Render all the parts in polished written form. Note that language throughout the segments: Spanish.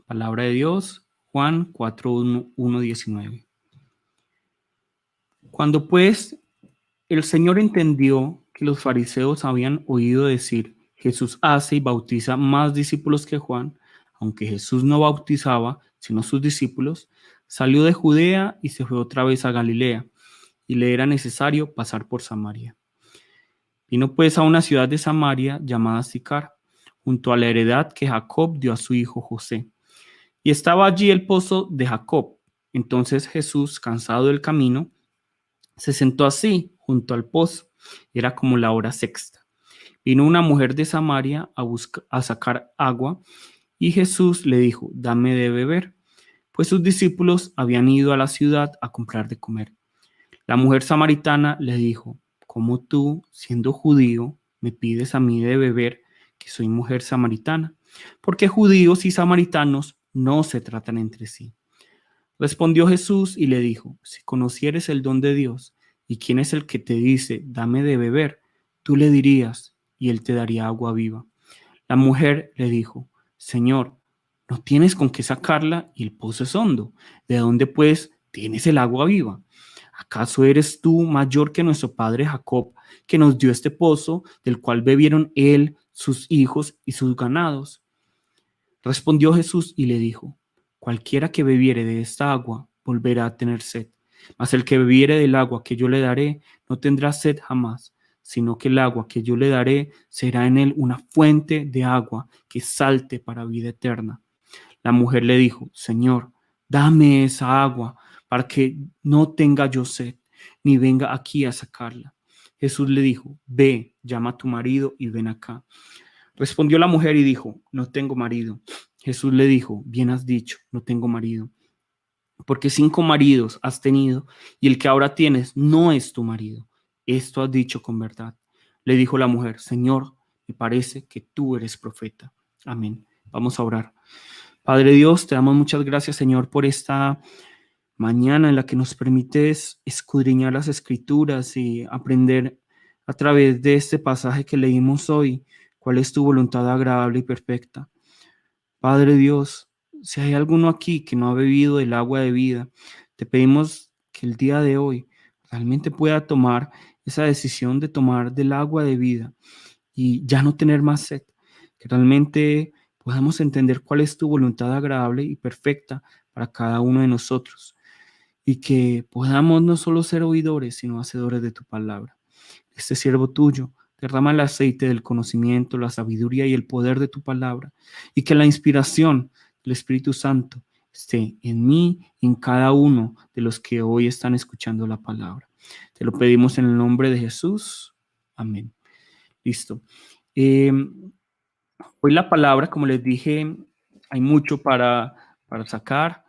Palabra de Dios, Juan 4:1-19. Cuando pues el Señor entendió que los fariseos habían oído decir, Jesús hace y bautiza más discípulos que Juan, aunque Jesús no bautizaba, sino sus discípulos, salió de Judea y se fue otra vez a Galilea, y le era necesario pasar por Samaria. Vino pues a una ciudad de Samaria llamada Sicar, junto a la heredad que Jacob dio a su hijo José. Y estaba allí el pozo de Jacob. Entonces Jesús, cansado del camino, se sentó así junto al pozo. Era como la hora sexta. Vino una mujer de Samaria a sacar agua, y Jesús le dijo, dame de beber, pues sus discípulos habían ido a la ciudad a comprar de comer. La mujer samaritana le dijo, ¿cómo tú, siendo judío, me pides a mí de beber, que soy mujer samaritana? Porque judíos y samaritanos no se tratan entre sí. Respondió Jesús y le dijo, si conocieres el don de Dios y quién es el que te dice, dame de beber, tú le dirías y él te daría agua viva. La mujer le dijo, Señor, no tienes con qué sacarla y el pozo es hondo. ¿De dónde pues tienes el agua viva? ¿Acaso eres tú mayor que nuestro padre Jacob, que nos dio este pozo, del cual bebieron él, sus hijos y sus ganados? Respondió Jesús y le dijo, cualquiera que bebiere de esta agua volverá a tener sed, mas el que bebiere del agua que yo le daré no tendrá sed jamás, sino que el agua que yo le daré será en él una fuente de agua que salte para vida eterna. La mujer le dijo, Señor, dame esa agua para que no tenga yo sed, ni venga aquí a sacarla. Jesús le dijo, ve, llama a tu marido y ven acá. Respondió la mujer y dijo, no tengo marido. Jesús le dijo, bien has dicho, no tengo marido, porque 5 maridos has tenido y el que ahora tienes no es tu marido. Esto has dicho con verdad. Le dijo la mujer, Señor, me parece que tú eres profeta. Amén. Vamos a orar. Padre Dios, te damos muchas gracias, Señor, por esta mañana en la que nos permites escudriñar las Escrituras y aprender a través de este pasaje que leímos hoy cuál es tu voluntad agradable y perfecta. Padre Dios, si hay alguno aquí que no ha bebido del agua de vida, te pedimos que el día de hoy realmente pueda tomar esa decisión de tomar del agua de vida y ya no tener más sed, que realmente podamos entender cuál es tu voluntad agradable y perfecta para cada uno de nosotros y que podamos no solo ser oidores, sino hacedores de tu palabra. Este siervo tuyo derrama el aceite del conocimiento, la sabiduría y el poder de tu palabra, y que la inspiración del Espíritu Santo esté en mí y en cada uno de los que hoy están escuchando la palabra. Te lo pedimos en el nombre de Jesús. Amén. Listo. Hoy la palabra, como les dije, hay mucho para sacar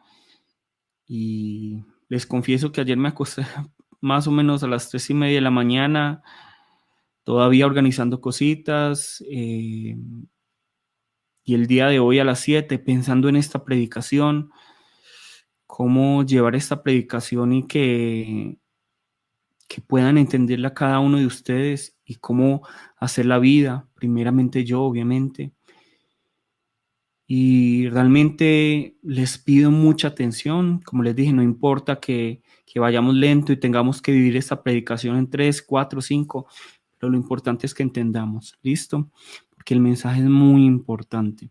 y les confieso que ayer me acosté más o menos a las 3:30 de la mañana, todavía organizando cositas, y el día de hoy a las 7 pensando en esta predicación, cómo llevar esta predicación y que puedan entenderla cada uno de ustedes y cómo hacer la vida, primeramente yo, obviamente. Y realmente les pido mucha atención. Como les dije, no importa que vayamos lento y tengamos que dividir esta predicación en 3, 4, 5, pero lo importante es que entendamos, ¿listo? Porque el mensaje es muy importante.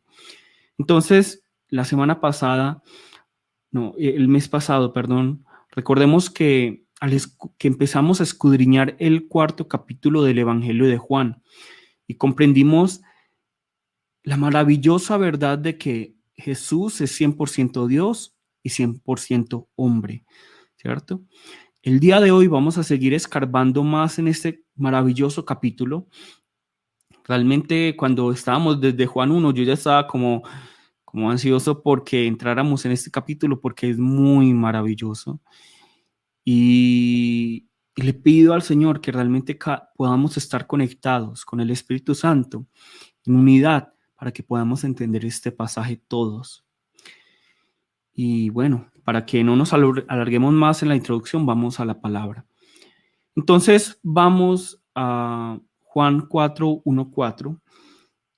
Entonces, el mes pasado, perdón, recordemos que empezamos a escudriñar el 4.º capítulo del Evangelio de Juan y comprendimos la maravillosa verdad de que Jesús es 100% Dios y 100% hombre, ¿cierto? El día de hoy vamos a seguir escarbando más en este maravilloso capítulo. Realmente cuando estábamos desde Juan 1, yo ya estaba como ansioso porque entráramos en este capítulo porque es muy maravilloso. Y le pido al Señor que realmente podamos estar conectados con el Espíritu Santo en unidad para que podamos entender este pasaje todos. Y bueno, para que no nos alarguemos más en la introducción, vamos a la palabra. Entonces vamos a Juan 4:1-4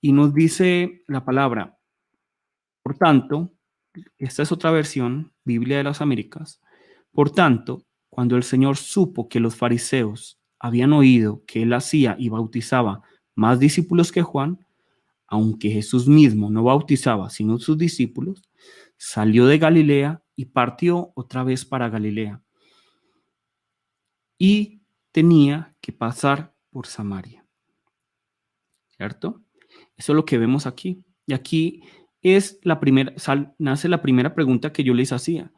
y nos dice la palabra, por tanto, esta es otra versión, Biblia de las Américas. Por tanto, cuando el Señor supo que los fariseos habían oído que él hacía y bautizaba más discípulos que Juan, aunque Jesús mismo no bautizaba sino sus discípulos, salió de Galilea y partió otra vez para Galilea. Y tenía que pasar por Samaria. ¿Cierto? Eso es lo que vemos aquí. Y aquí es nace la primera pregunta que yo les hacía.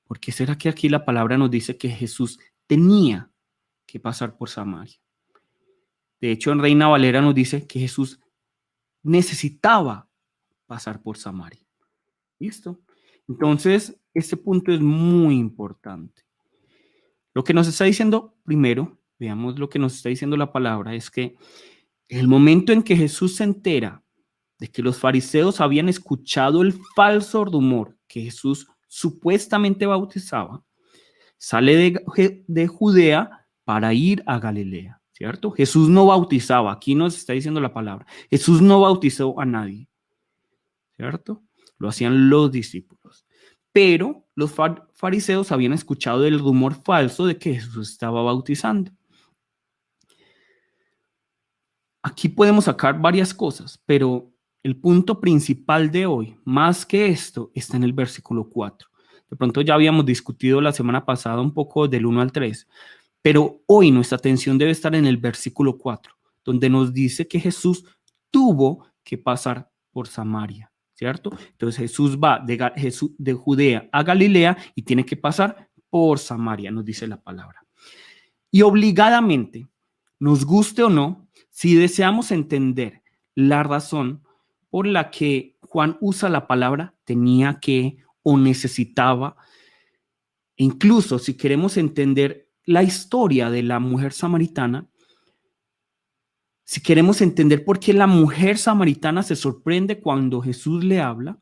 ¿Por qué será que aquí la palabra nos dice que Jesús tenía que pasar por Samaria? De hecho, en Reina Valera nos dice que Jesús necesitaba pasar por Samaria. ¿Listo? Entonces, este punto es muy importante. Lo que nos está diciendo primero, veamos lo que nos está diciendo la palabra, es que el momento en que Jesús se entera de que los fariseos habían escuchado el falso rumor que Jesús supuestamente bautizaba, sale de Judea para ir a Galilea, ¿cierto? Jesús no bautizaba, aquí nos está diciendo la palabra. Jesús no bautizó a nadie, ¿cierto? Lo hacían los discípulos. Pero los fariseos habían escuchado el rumor falso de que Jesús estaba bautizando. Aquí podemos sacar varias cosas, pero el punto principal de hoy, más que esto, está en el versículo 4. De pronto ya habíamos discutido la semana pasada un poco del 1 al 3, pero hoy nuestra atención debe estar en el versículo 4, donde nos dice que Jesús tuvo que pasar por Samaria, ¿cierto? Entonces Jesús va de Judea a Galilea y tiene que pasar por Samaria, nos dice la palabra. Y obligadamente, nos guste o no, si deseamos entender la razón por la que Juan usa la palabra tenía que o necesitaba, e incluso si queremos entender la historia de la mujer samaritana, si queremos entender por qué la mujer samaritana se sorprende cuando Jesús le habla,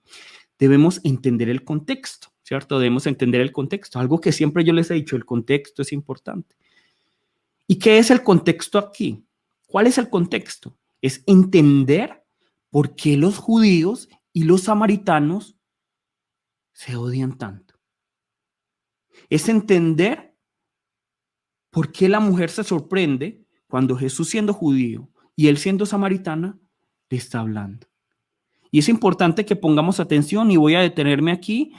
debemos entender el contexto, ¿cierto? Debemos entender el contexto, algo que siempre yo les he dicho, el contexto es importante. ¿Y qué es el contexto aquí? ¿Cuál es el contexto? Es entender por qué los judíos y los samaritanos se odian tanto. Es entender por qué la mujer se sorprende cuando Jesús, siendo judío y él siendo samaritana, le está hablando. Y es importante que pongamos atención y voy a detenerme aquí.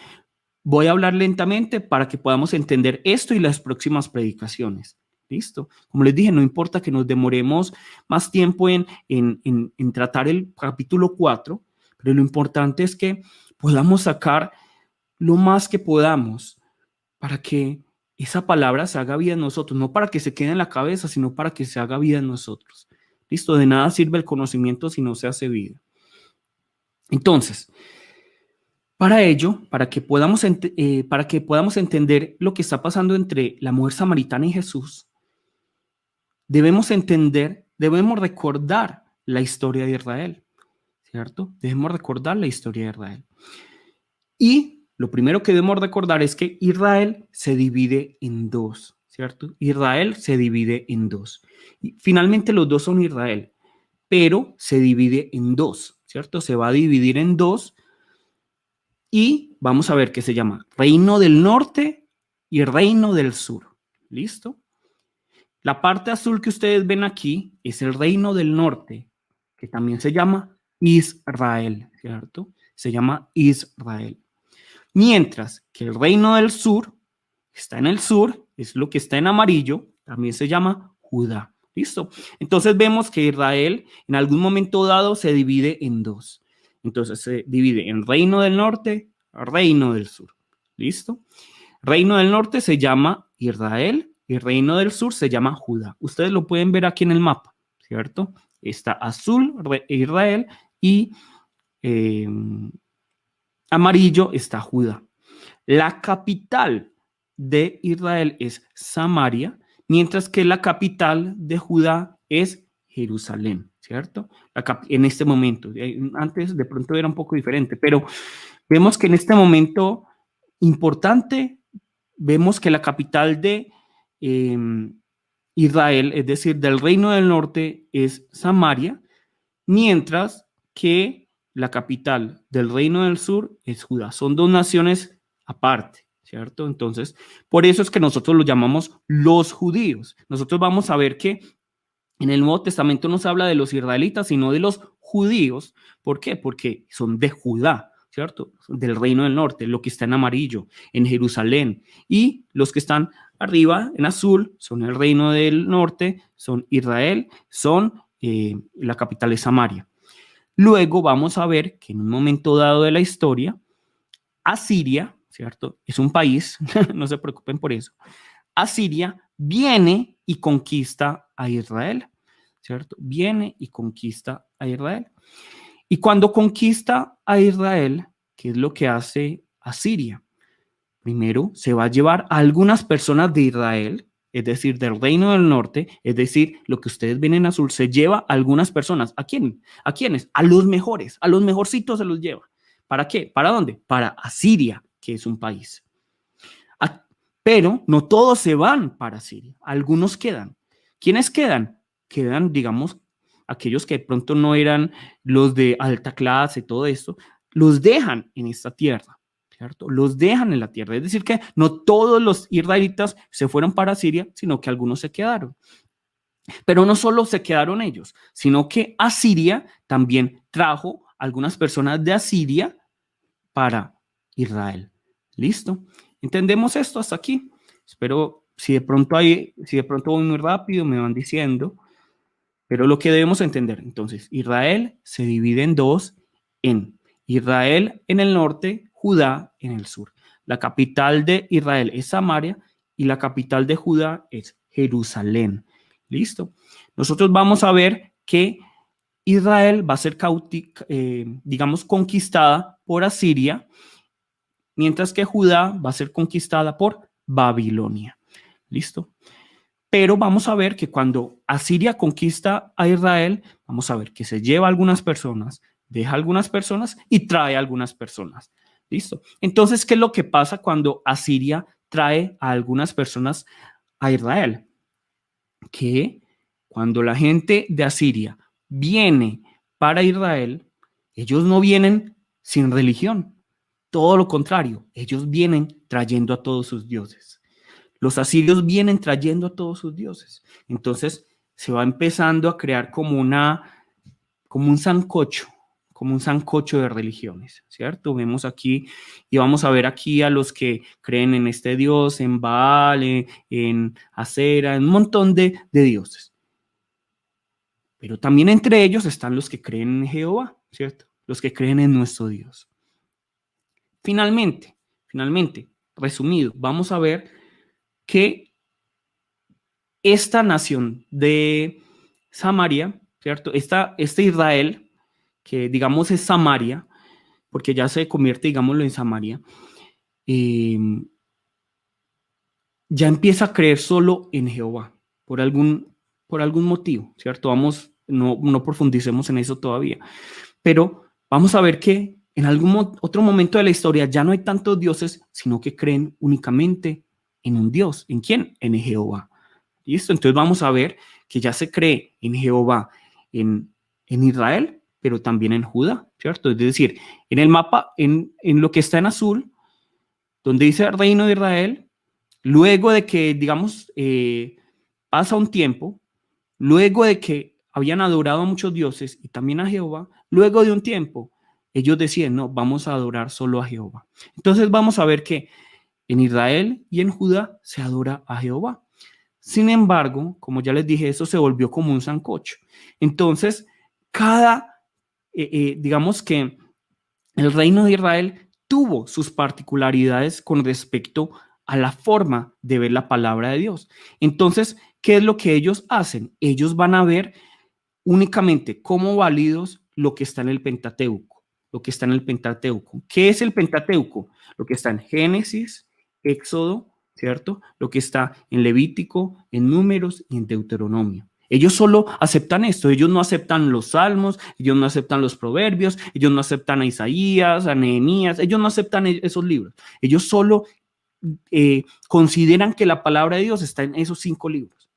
Voy a hablar lentamente para que podamos entender esto y las próximas predicaciones. ¿Listo? Como les dije, no importa que nos demoremos más tiempo en tratar el capítulo 4, pero lo importante es que podamos sacar lo más que podamos para que esa palabra se haga vida en nosotros, no para que se quede en la cabeza, sino para que se haga vida en nosotros. ¿Listo? De nada sirve el conocimiento si no se hace vida. Entonces, para ello, para que podamos entender lo que está pasando entre la mujer samaritana y Jesús, debemos recordar la historia de Israel, ¿cierto? Debemos recordar la historia de Israel. Y lo primero que debemos recordar es que Israel se divide en dos, ¿cierto? Israel se divide en dos. Y finalmente los dos son Israel, pero se divide en dos, ¿cierto? Se va a dividir en dos y vamos a ver qué se llama Reino del Norte y Reino del Sur. ¿Listo? La parte azul que ustedes ven aquí es el Reino del Norte, que también se llama Israel, ¿cierto? Se llama Israel. Mientras que el Reino del Sur está en el sur, es lo que está en amarillo, también se llama Judá. ¿Listo? Entonces vemos que Israel en algún momento dado se divide en dos. Entonces se divide en Reino del Norte, Reino del Sur. ¿Listo? Reino del Norte se llama Israel y Reino del Sur se llama Judá. Ustedes lo pueden ver aquí en el mapa, ¿cierto? Está azul Israel y amarillo está Judá. La capital de Israel es Samaria, mientras que la capital de Judá es Jerusalén, ¿cierto? En este momento, antes de pronto era un poco diferente, pero vemos que en este momento importante, vemos que la capital de Israel, es decir, del Reino del Norte, es Samaria, mientras que la capital del reino del sur es Judá. Son dos naciones aparte, ¿cierto? Entonces, por eso es que nosotros lo llamamos los judíos. Nosotros vamos a ver que en el Nuevo Testamento no se habla de los israelitas, sino de los judíos. ¿Por qué? Porque son de Judá, ¿cierto? Del reino del norte, lo que está en amarillo, en Jerusalén. Y los que están arriba, en azul, son el reino del norte, son Israel, son la capital de Samaria. Luego vamos a ver que en un momento dado de la historia, Asiria, ¿cierto? Es un país, no se preocupen por eso. Asiria viene y conquista a Israel, ¿cierto? Viene y conquista a Israel. Y cuando conquista a Israel, ¿qué es lo que hace Asiria? Primero, se va a llevar a algunas personas de Israel, es decir, del reino del norte, es decir, lo que ustedes ven en azul, se lleva a algunas personas. ¿A quién? ¿A quiénes? A los mejores, a los mejorcitos se los lleva. ¿Para qué? ¿Para dónde? Para Asiria, que es un país. Pero no todos se van para Siria, algunos quedan. ¿Quiénes quedan? Quedan, digamos, aquellos que de pronto no eran los de alta clase, todo esto, los dejan en esta tierra, ¿cierto? Los dejan en la tierra. Es decir, que no todos los israelitas se fueron para Siria, sino que algunos se quedaron. Pero no solo se quedaron ellos, sino que Asiria también trajo algunas personas de Asiria para Israel. ¿Listo? ¿Entendemos esto hasta aquí? Espero, si de pronto voy muy rápido, me van diciendo, pero lo que debemos entender, entonces, Israel se divide en dos, en Israel en el norte, Judá en el sur. La capital de Israel es Samaria y la capital de Judá es Jerusalén. ¿Listo? Nosotros vamos a ver que Israel va a ser, digamos, conquistada por Asiria, mientras que Judá va a ser conquistada por Babilonia. ¿Listo? Pero vamos a ver que cuando Asiria conquista a Israel, vamos a ver que se lleva a algunas personas, deja a algunas personas y trae a algunas personas. ¿Listo? Entonces, ¿qué es lo que pasa cuando Asiria trae a algunas personas a Israel? Que cuando la gente de Asiria viene para Israel, ellos no vienen sin religión. Todo lo contrario, ellos vienen trayendo a todos sus dioses. Los asirios vienen trayendo a todos sus dioses. Entonces se va empezando a crear como un sancocho de religiones, ¿cierto? Vemos aquí y vamos a ver aquí a los que creen en este dios, en Baal, en Acera, en un montón de dioses. Pero también entre ellos están los que creen en Jehová, ¿cierto? Los que creen en nuestro Dios. Finalmente, resumido, vamos a ver que esta nación de Samaria, ¿cierto? Este Israel, que digamos es Samaria, porque ya se convierte, digámoslo, en Samaria, ya empieza a creer solo en Jehová, por algún motivo, ¿cierto? No profundicemos en eso todavía, pero vamos a ver que en algún otro momento de la historia ya no hay tantos dioses, sino que creen únicamente en un Dios. ¿En quién? En Jehová. ¿Listo? Entonces vamos a ver que ya se cree en Jehová, en Israel, pero también en Judá, ¿cierto? Es decir, en el mapa, en lo que está en azul, donde dice el reino de Israel, luego de que, digamos, pasa un tiempo, luego de que habían adorado a muchos dioses y también a Jehová, luego de un tiempo, ellos decían, no, vamos a adorar solo a Jehová. Entonces vamos a ver que en Israel y en Judá se adora a Jehová. Sin embargo, como ya les dije, eso se volvió como un sancocho. Entonces, digamos que el reino de Israel tuvo sus particularidades con respecto a la forma de ver la palabra de Dios. Entonces, ¿qué es lo que ellos hacen? Ellos van a ver únicamente como válidos lo que está en el Pentateuco. ¿Qué es el Pentateuco? Lo que está en Génesis, Éxodo, ¿cierto? Lo que está en Levítico, en Números y en Deuteronomio. Ellos solo aceptan esto, ellos no aceptan los salmos, ellos no aceptan los proverbios, ellos no aceptan a Isaías, a Nehemías, ellos no aceptan esos libros. Ellos solo consideran que la palabra de Dios está en esos 5 libros.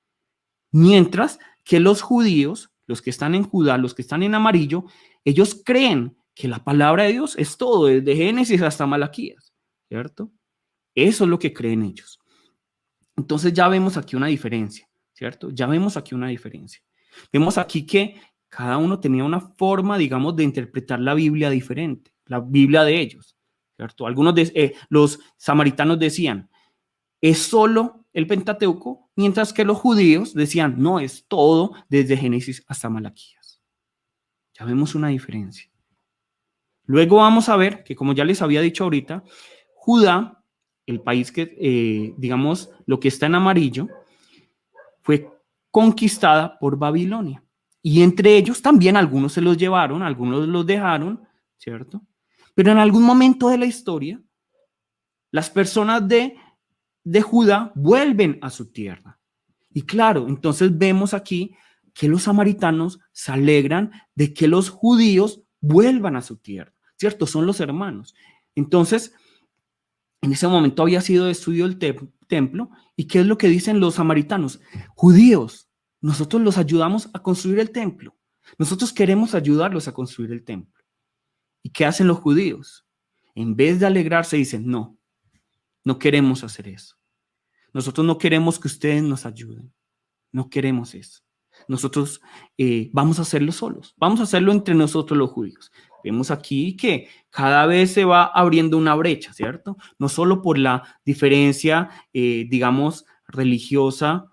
Mientras que los judíos, los que están en Judá, los que están en amarillo, ellos creen que la palabra de Dios es todo, desde Génesis hasta Malaquías, ¿cierto? Eso es lo que creen ellos. Entonces ya vemos aquí una diferencia, ¿cierto? Ya vemos aquí una diferencia. Vemos aquí que cada uno tenía una forma, digamos, de interpretar la Biblia diferente, la Biblia de ellos, ¿cierto? Los samaritanos decían, es solo el Pentateuco, mientras que los judíos decían, no, es todo desde Génesis hasta Malaquías. Ya vemos una diferencia. Luego vamos a ver que, como ya les había dicho ahorita, Judá, el país que, digamos, lo que está en amarillo, fue conquistada por Babilonia. Y entre ellos también algunos se los llevaron, algunos los dejaron, ¿cierto? Pero en algún momento de la historia, las personas de Judá vuelven a su tierra. Y claro, entonces vemos aquí que los samaritanos se alegran de que los judíos vuelvan a su tierra, ¿cierto? Son los hermanos. Entonces, en ese momento había sido destruido el templo. ¿Y qué es lo que dicen los samaritanos? Judíos, nosotros los ayudamos a construir el templo. Nosotros queremos ayudarlos a construir el templo. ¿Y qué hacen los judíos? En vez de alegrarse, dicen, no, no queremos hacer eso. Nosotros no queremos que ustedes nos ayuden. No queremos eso. Nosotros vamos a hacerlo solos. Vamos a hacerlo entre nosotros los judíos. Vemos aquí que cada vez se va abriendo una brecha, ¿cierto? No solo por la diferencia, digamos, religiosa,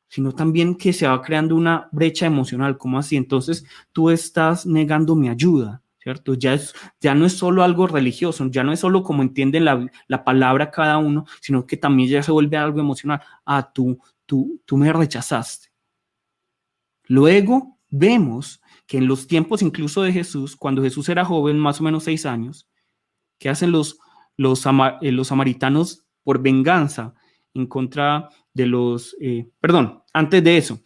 sino también que se va creando una brecha emocional. ¿Cómo así? Entonces tú estás negando mi ayuda, ¿cierto? Ya no es solo algo religioso, ya no es solo como entienden la palabra cada uno, sino que también ya se vuelve algo emocional. Ah, tú me rechazaste. Luego vemos que en los tiempos incluso de Jesús, cuando Jesús era joven, más o menos 6 años, ¿qué hacen los samaritanos por venganza en contra de antes de eso?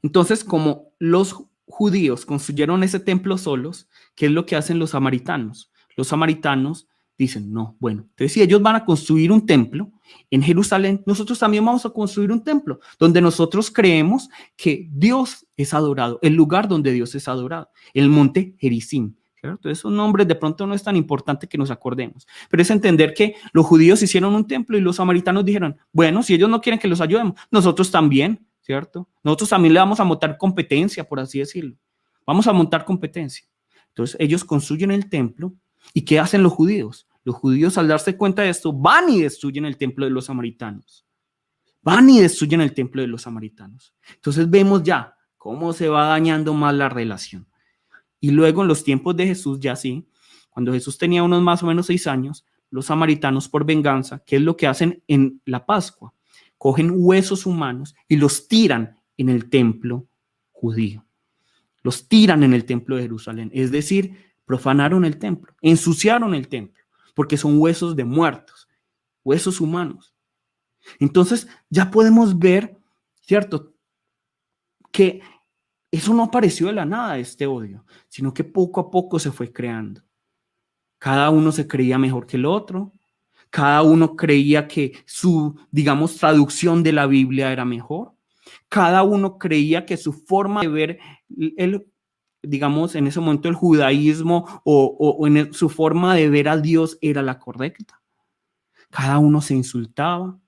Entonces, como los judíos construyeron ese templo solos, ¿qué es lo que hacen los samaritanos? Los samaritanos dicen, no, bueno, entonces si ellos van a construir un templo en Jerusalén, nosotros también vamos a construir un templo donde nosotros creemos que Dios es adorado, el lugar donde Dios es adorado, el monte Gerizim. ¿Cierto? Esos nombres de pronto no es tan importante que nos acordemos, pero es entender que los judíos hicieron un templo y los samaritanos dijeron, bueno, si ellos no quieren que los ayudemos, nosotros también, ¿cierto? Nosotros también le vamos a montar competencia, por así decirlo. Vamos a montar competencia. Entonces ellos construyen el templo. ¿Y qué hacen los judíos? Los judíos, al darse cuenta de esto, van y destruyen el templo de los samaritanos. Van y destruyen el templo de los samaritanos. Entonces vemos ya cómo se va dañando más la relación. Y luego en los tiempos de Jesús, ya sí, cuando Jesús tenía unos más o menos 6 años, los samaritanos por venganza, ¿qué es lo que hacen en la Pascua? Cogen huesos humanos y los tiran en el templo judío. Los tiran en el templo de Jerusalén. Es decir, profanaron el templo, ensuciaron el templo, porque son huesos de muertos, huesos humanos. Entonces ya podemos ver, ¿cierto? Que eso no apareció de la nada, este odio, sino que poco a poco se fue creando. Cada uno se creía mejor que el otro, cada uno creía que su, digamos, traducción de la Biblia era mejor, cada uno creía que su forma de ver digamos, en ese momento el judaísmo o en su forma de ver a Dios era la correcta. Cada uno se insultaba,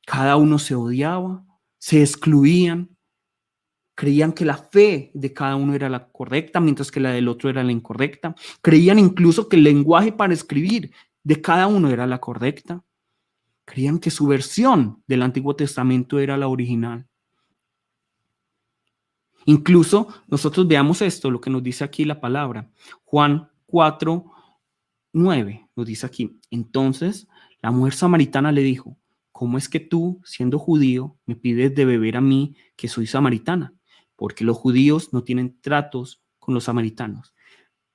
cada uno se odiaba, se excluían, creían que la fe de cada uno era la correcta, mientras que la del otro era la incorrecta. Creían incluso que el lenguaje para escribir de cada uno era la correcta. Creían que su versión del Antiguo Testamento era la original. Incluso nosotros veamos esto, lo que nos dice aquí la palabra. Juan 4:9 nos dice aquí. Entonces la mujer samaritana le dijo, ¿cómo es que tú, siendo judío, me pides de beber a mí, que soy samaritana? Porque los judíos no tienen tratos con los samaritanos.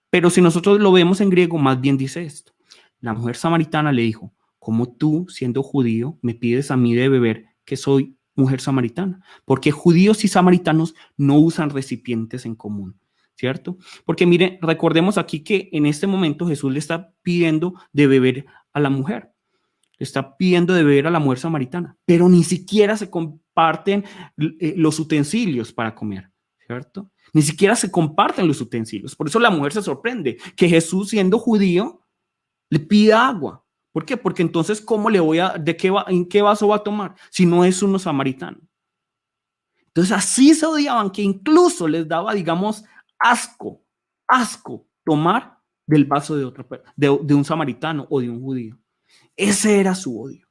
Pero si nosotros lo vemos en griego, más bien dice esto. La mujer samaritana le dijo, ¿cómo tú, siendo judío, me pides a mí de beber, que soy mujer samaritana? Porque judíos y samaritanos no usan recipientes en común, ¿cierto? Porque mire, recordemos aquí que en este momento Jesús le está pidiendo de beber a la mujer. Le está pidiendo de beber a la mujer samaritana, pero ni siquiera se comparten los utensilios para comer, ¿cierto? Ni siquiera se comparten los utensilios. Por eso la mujer se sorprende que Jesús, siendo judío, le pida agua. ¿Por qué? Porque entonces, ¿cómo le voy a, en qué vaso va a tomar si no es uno samaritano? Entonces, así se odiaban que incluso les daba, digamos, asco, asco tomar del vaso de otro, de un samaritano o de un judío. Ese era su odio.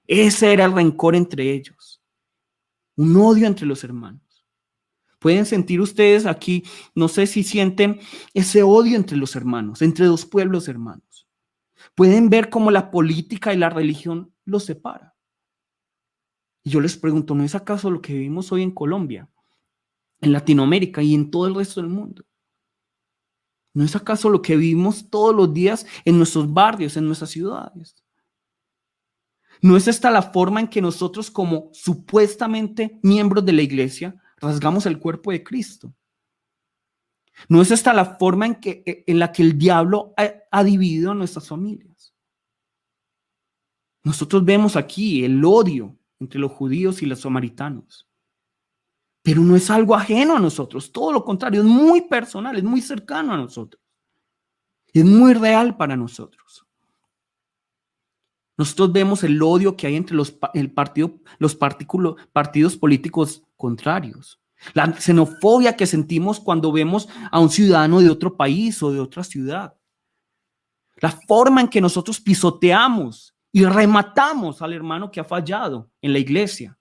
Ese era el rencor entre ellos. Un odio entre los hermanos. Pueden sentir ustedes aquí, no sé si sienten ese odio entre los hermanos, entre dos pueblos hermanos. Pueden ver cómo la política y la religión los separa. Y yo les pregunto, ¿no es acaso lo que vivimos hoy en Colombia, en Latinoamérica y en todo el resto del mundo? ¿No es acaso lo que vivimos todos los días en nuestros barrios, en nuestras ciudades? ¿No es esta la forma en que nosotros, como supuestamente miembros de la iglesia, rasgamos el cuerpo de Cristo? ¿No es esta la forma en la que el diablo ha dividido nuestras familias? Nosotros vemos aquí el odio entre los judíos y los samaritanos. Pero no es algo ajeno a nosotros, todo lo contrario, es muy personal, es muy cercano a nosotros. Es muy real para nosotros. Nosotros vemos el odio que hay entre partidos políticos contrarios. La xenofobia que sentimos cuando vemos a un ciudadano de otro país o de otra ciudad. La forma en que nosotros pisoteamos y rematamos al hermano que ha fallado en la iglesia.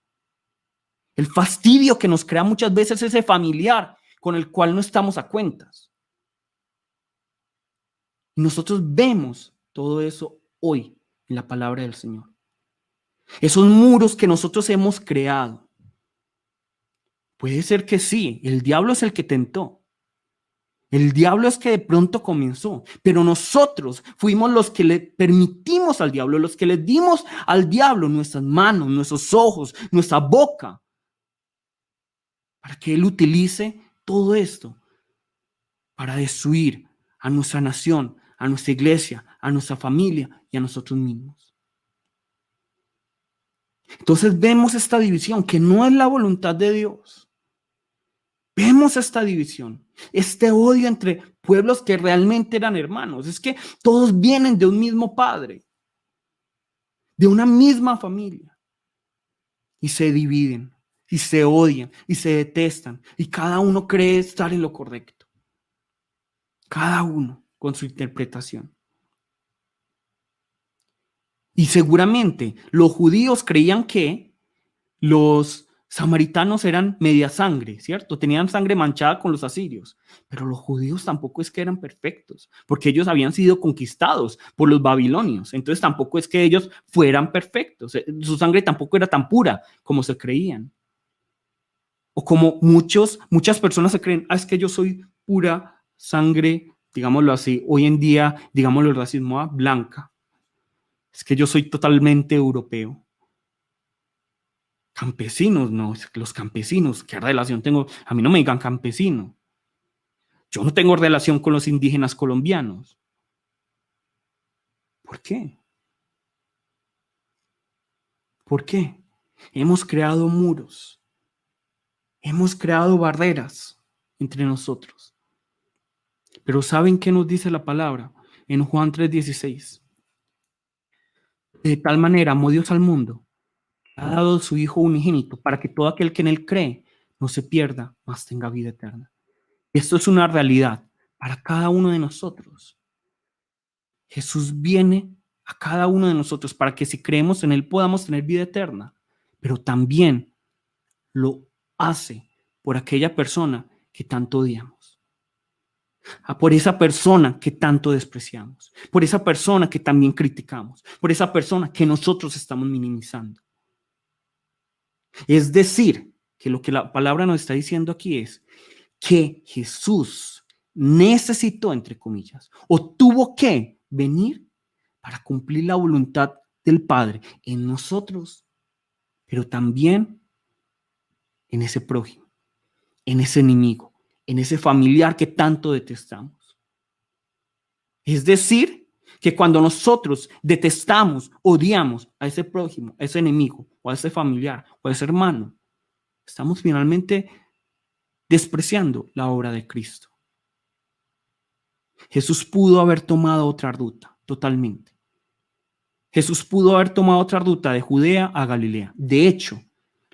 El fastidio que nos crea muchas veces ese familiar con el cual no estamos a cuentas. Y nosotros vemos todo eso hoy en la palabra del Señor. Esos muros que nosotros hemos creado. Puede ser que sí, el diablo es el que tentó. El diablo es que de pronto comenzó, pero nosotros fuimos los que le permitimos al diablo, los que le dimos al diablo nuestras manos, nuestros ojos, nuestra boca, para que él utilice todo esto para destruir a nuestra nación, a nuestra iglesia, a nuestra familia y a nosotros mismos. Entonces vemos esta división que no es la voluntad de Dios. Vemos esta división, este odio entre pueblos que realmente eran hermanos. Es que todos vienen de un mismo padre, de una misma familia, y se dividen, y se odian, y se detestan, y cada uno cree estar en lo correcto. Cada uno con su interpretación. Y seguramente los judíos creían que los samaritanos eran media sangre, ¿cierto? Tenían sangre manchada con los asirios, pero los judíos tampoco es que eran perfectos, porque ellos habían sido conquistados por los babilonios, entonces tampoco es que ellos fueran perfectos, su sangre tampoco era tan pura como se creían. O como muchas personas se creen, es que yo soy pura sangre, digámoslo así, hoy en día, digámoslo el racismo, blanca. Es que yo soy totalmente europeo. Campesinos, no, los campesinos, ¿qué relación tengo? A mí no me digan campesino. Yo no tengo relación con los indígenas colombianos. ¿Por qué? ¿Por qué? Hemos creado muros. Hemos creado barreras entre nosotros. Pero ¿saben qué nos dice la palabra? En Juan 3:16. De tal manera amó Dios al mundo, ha dado su Hijo unigénito para que todo aquel que en él cree no se pierda, mas tenga vida eterna. Esto es una realidad para cada uno de nosotros. Jesús viene a cada uno de nosotros para que si creemos en él podamos tener vida eterna, pero también lo hace por aquella persona que tanto odiamos, por esa persona que tanto despreciamos, por esa persona que también criticamos, por esa persona que nosotros estamos minimizando. Es decir, que lo que la palabra nos está diciendo aquí es que Jesús necesitó, entre comillas, o tuvo que venir para cumplir la voluntad del Padre en nosotros, pero también en ese prójimo, en ese enemigo, en ese familiar que tanto detestamos. Es decir, que cuando nosotros detestamos, odiamos a ese prójimo, a ese enemigo, o a ese familiar, o a ese hermano, estamos finalmente despreciando la obra de Cristo. Jesús pudo haber tomado otra ruta, totalmente. Jesús pudo haber tomado otra ruta de Judea a Galilea. De hecho,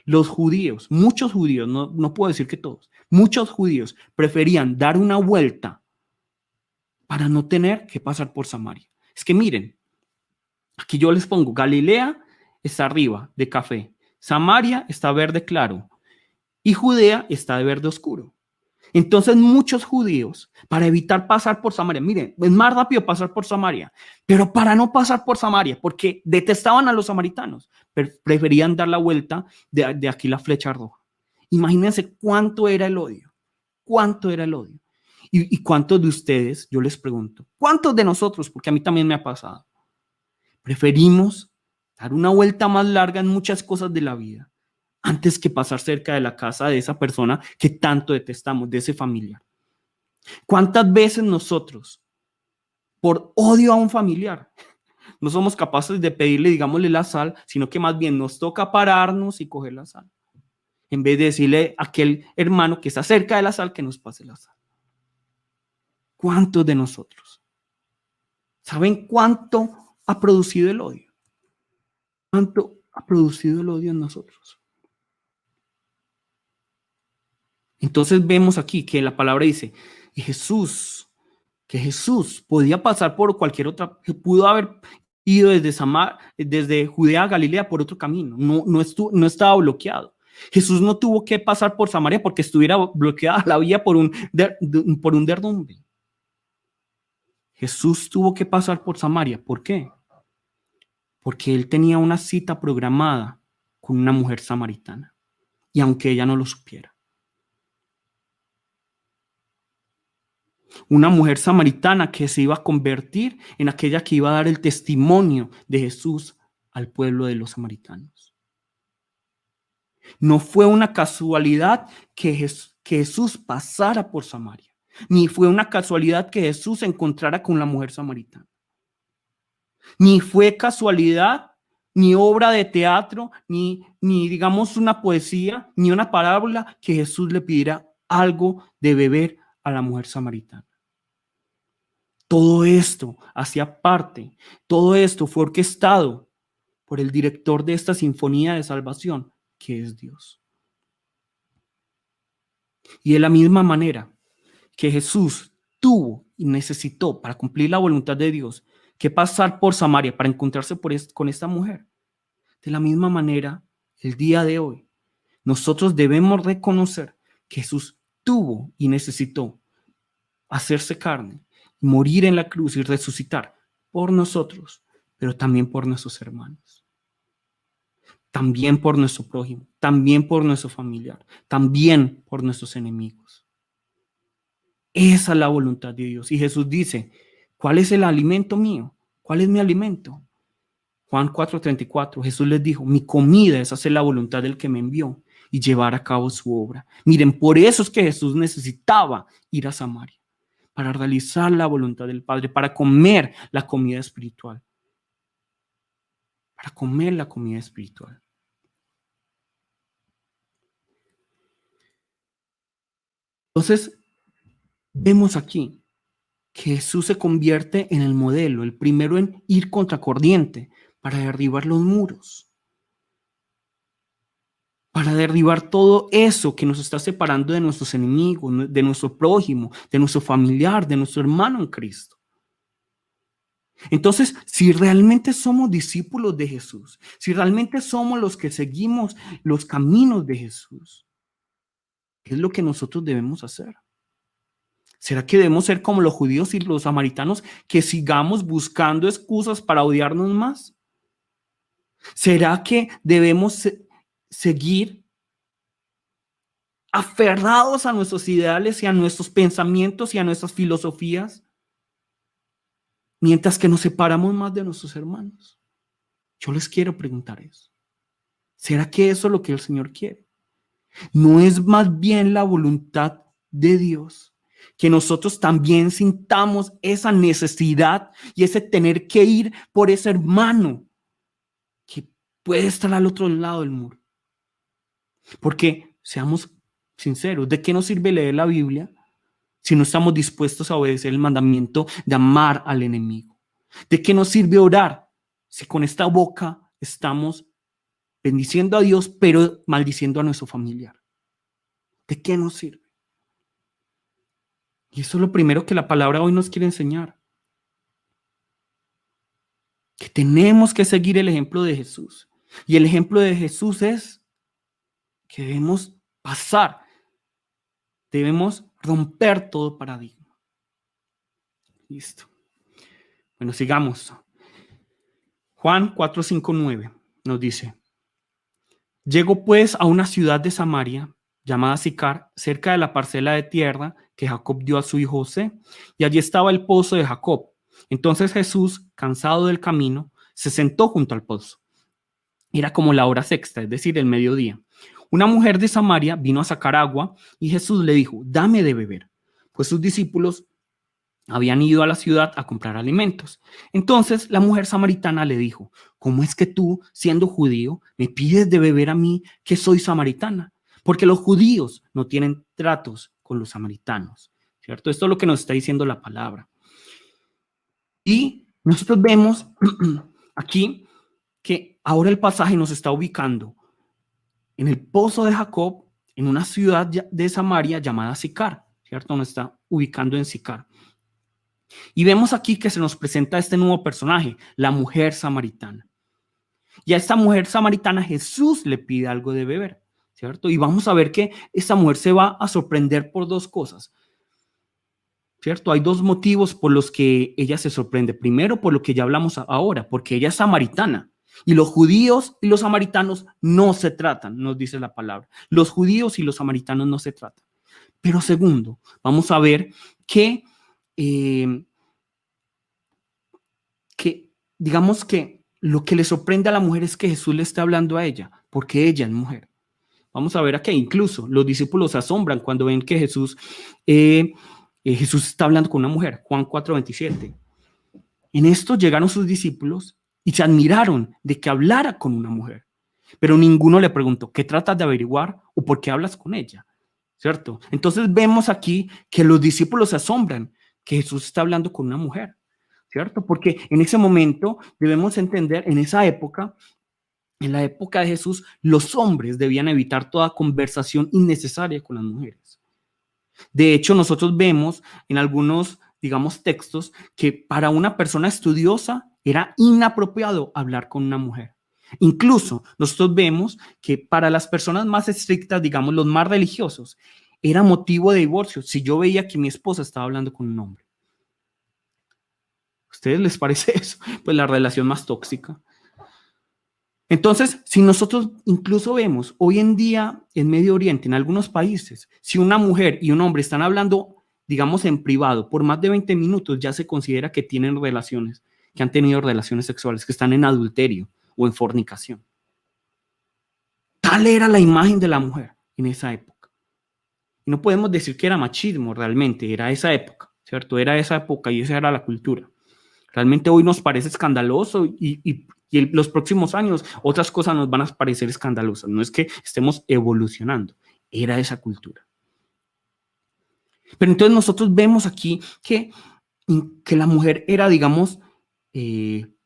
los judíos, muchos judíos, no puedo decir que todos, muchos judíos preferían dar una vuelta para no tener que pasar por Samaria. Es que miren, aquí yo les pongo, Galilea está arriba de café, Samaria está verde claro y Judea está de verde oscuro. Entonces muchos judíos, para evitar pasar por Samaria, miren, es más rápido pasar por Samaria, pero para no pasar por Samaria, porque detestaban a los samaritanos, preferían dar la vuelta de aquí la flecha roja. Imagínense cuánto era el odio, cuánto era el odio. Y cuántos de ustedes, yo les pregunto, cuántos de nosotros, porque a mí también me ha pasado, preferimos dar una vuelta más larga en muchas cosas de la vida antes que pasar cerca de la casa de esa persona que tanto detestamos, de ese familiar? ¿Cuántas veces nosotros, por odio a un familiar, no somos capaces de pedirle, digámosle, la sal, sino que más bien nos toca pararnos y coger la sal, en vez de decirle a aquel hermano que está cerca de la sal que nos pase la sal? ¿Cuántos de nosotros? ¿Saben cuánto ha producido el odio? ¿Cuánto ha producido el odio en nosotros? Entonces vemos aquí que la palabra dice, y que Jesús podía pasar por cualquier otra, pudo haber ido desde Judea a Galilea por otro camino, no estaba bloqueado. Jesús no tuvo que pasar por Samaria porque estuviera bloqueada la vía por un derrumbe. Jesús tuvo que pasar por Samaria. ¿Por qué? Porque él tenía una cita programada con una mujer samaritana, y aunque ella no lo supiera. Una mujer samaritana que se iba a convertir en aquella que iba a dar el testimonio de Jesús al pueblo de los samaritanos. No fue una casualidad que Jesús pasara por Samaria, ni fue una casualidad que Jesús se encontrara con la mujer samaritana. Ni fue casualidad, ni obra de teatro, ni digamos una poesía, ni una parábola que Jesús le pidiera algo de beber a la mujer samaritana. Todo esto hacía parte, todo esto fue orquestado por el director de esta sinfonía de salvación, que es Dios. Y de la misma manera que Jesús tuvo y necesitó para cumplir la voluntad de Dios que pasar por Samaria para encontrarse con esta mujer, de la misma manera, el día de hoy, nosotros debemos reconocer que Jesús tuvo y necesitó hacerse carne, morir en la cruz y resucitar por nosotros, pero también por nuestros hermanos, también por nuestro prójimo, también por nuestro familiar, también por nuestros enemigos. Esa es la voluntad de Dios. Y Jesús dice, ¿cuál es el alimento mío? ¿Cuál es mi alimento? Juan 4:34, Jesús les dijo, mi comida es hacer la voluntad del que me envió y llevar a cabo su obra. Miren, por eso es que Jesús necesitaba ir a Samaria, para realizar la voluntad del Padre, para comer la comida espiritual. Para comer la comida espiritual. Entonces, vemos aquí que Jesús se convierte en el modelo, el primero en ir contracorriente para derribar los muros, para derribar todo eso que nos está separando de nuestros enemigos, de nuestro prójimo, de nuestro familiar, de nuestro hermano en Cristo. Entonces, si realmente somos discípulos de Jesús, si realmente somos los que seguimos los caminos de Jesús, ¿qué es lo que nosotros debemos hacer? ¿Será que debemos ser como los judíos y los samaritanos, que sigamos buscando excusas para odiarnos más? ¿Será que debemos seguir aferrados a nuestros ideales y a nuestros pensamientos y a nuestras filosofías, mientras que nos separamos más de nuestros hermanos? Yo les quiero preguntar eso. ¿Será que eso es lo que el Señor quiere? ¿No es más bien la voluntad de Dios que nosotros también sintamos esa necesidad y ese tener que ir por ese hermano que puede estar al otro lado del muro? Porque seamos Sinceros, ¿de qué nos sirve leer la Biblia si no estamos dispuestos a obedecer el mandamiento de amar al enemigo? ¿De qué nos sirve orar si con esta boca estamos bendiciendo a Dios, pero maldiciendo a nuestro familiar? ¿De qué nos sirve? Y eso es lo primero que la palabra hoy nos quiere enseñar. Que tenemos que seguir el ejemplo de Jesús. Y el ejemplo de Jesús es que debemos pasar, debemos romper todo paradigma. Listo. Bueno, sigamos. Juan 4:5-9 nos dice: llegó pues a una ciudad de Samaria llamada Sicar, cerca de la parcela de tierra que Jacob dio a su hijo José, y allí estaba el pozo de Jacob. Entonces Jesús, cansado del camino, se sentó junto al pozo. Era como la hora sexta, es decir, el mediodía. Una mujer de Samaria vino a sacar agua y Jesús le dijo: dame de beber, pues sus discípulos habían ido a la ciudad a comprar alimentos. Entonces la mujer samaritana le dijo: ¿cómo es que tú, siendo judío, me pides de beber a mí, que soy samaritana? Porque los judíos no tienen tratos con los samaritanos, ¿cierto? Esto es lo que nos está diciendo la palabra. Y nosotros vemos aquí que ahora el pasaje nos está ubicando en el pozo de Jacob, en una ciudad de Samaria llamada Sicar, ¿cierto? Nos está ubicando en Sicar. Y vemos aquí que se nos presenta este nuevo personaje, la mujer samaritana. Y a esta mujer samaritana Jesús le pide algo de beber, ¿cierto? Y vamos a ver que esta mujer se va a sorprender por dos cosas, ¿cierto? Hay dos motivos por los que ella se sorprende. Primero, por lo que ya hablamos ahora, porque ella es samaritana. Y los judíos y los samaritanos no se tratan, nos dice la palabra. Los judíos y los samaritanos no se tratan. Pero segundo, vamos a ver que digamos que lo que le sorprende a la mujer es que Jesús le está hablando a ella, porque ella es mujer. Vamos a ver aquí, incluso los discípulos se asombran cuando ven que Jesús está hablando con una mujer. Juan 4:27. En esto llegaron sus discípulos y se admiraron de que hablara con una mujer. Pero ninguno le preguntó: ¿qué tratas de averiguar o por qué hablas con ella? ¿Cierto? Entonces vemos aquí que los discípulos se asombran que Jesús está hablando con una mujer, ¿cierto? Porque en ese momento debemos entender, en esa época, en la época de Jesús, los hombres debían evitar toda conversación innecesaria con las mujeres. De hecho, nosotros vemos en algunos, digamos, textos que para una persona estudiosa era inapropiado hablar con una mujer. Incluso nosotros vemos que para las personas más estrictas, digamos, los más religiosos, era motivo de divorcio si yo veía que mi esposa estaba hablando con un hombre. ¿A ustedes les parece eso? Pues la relación más tóxica. Entonces, si nosotros incluso vemos hoy en día en Medio Oriente, en algunos países, si una mujer y un hombre están hablando, digamos, en privado por más de 20 minutos, ya se considera que tienen relaciones, que han tenido relaciones sexuales, que están en adulterio o en fornicación. Tal era la imagen de la mujer en esa época. Y no podemos decir que era machismo realmente, era esa época, ¿cierto? Era esa época y esa era la cultura. Realmente hoy nos parece escandaloso y en los próximos años otras cosas nos van a parecer escandalosas. No es que estemos evolucionando, era esa cultura. Pero entonces nosotros vemos aquí que la mujer era, digamos,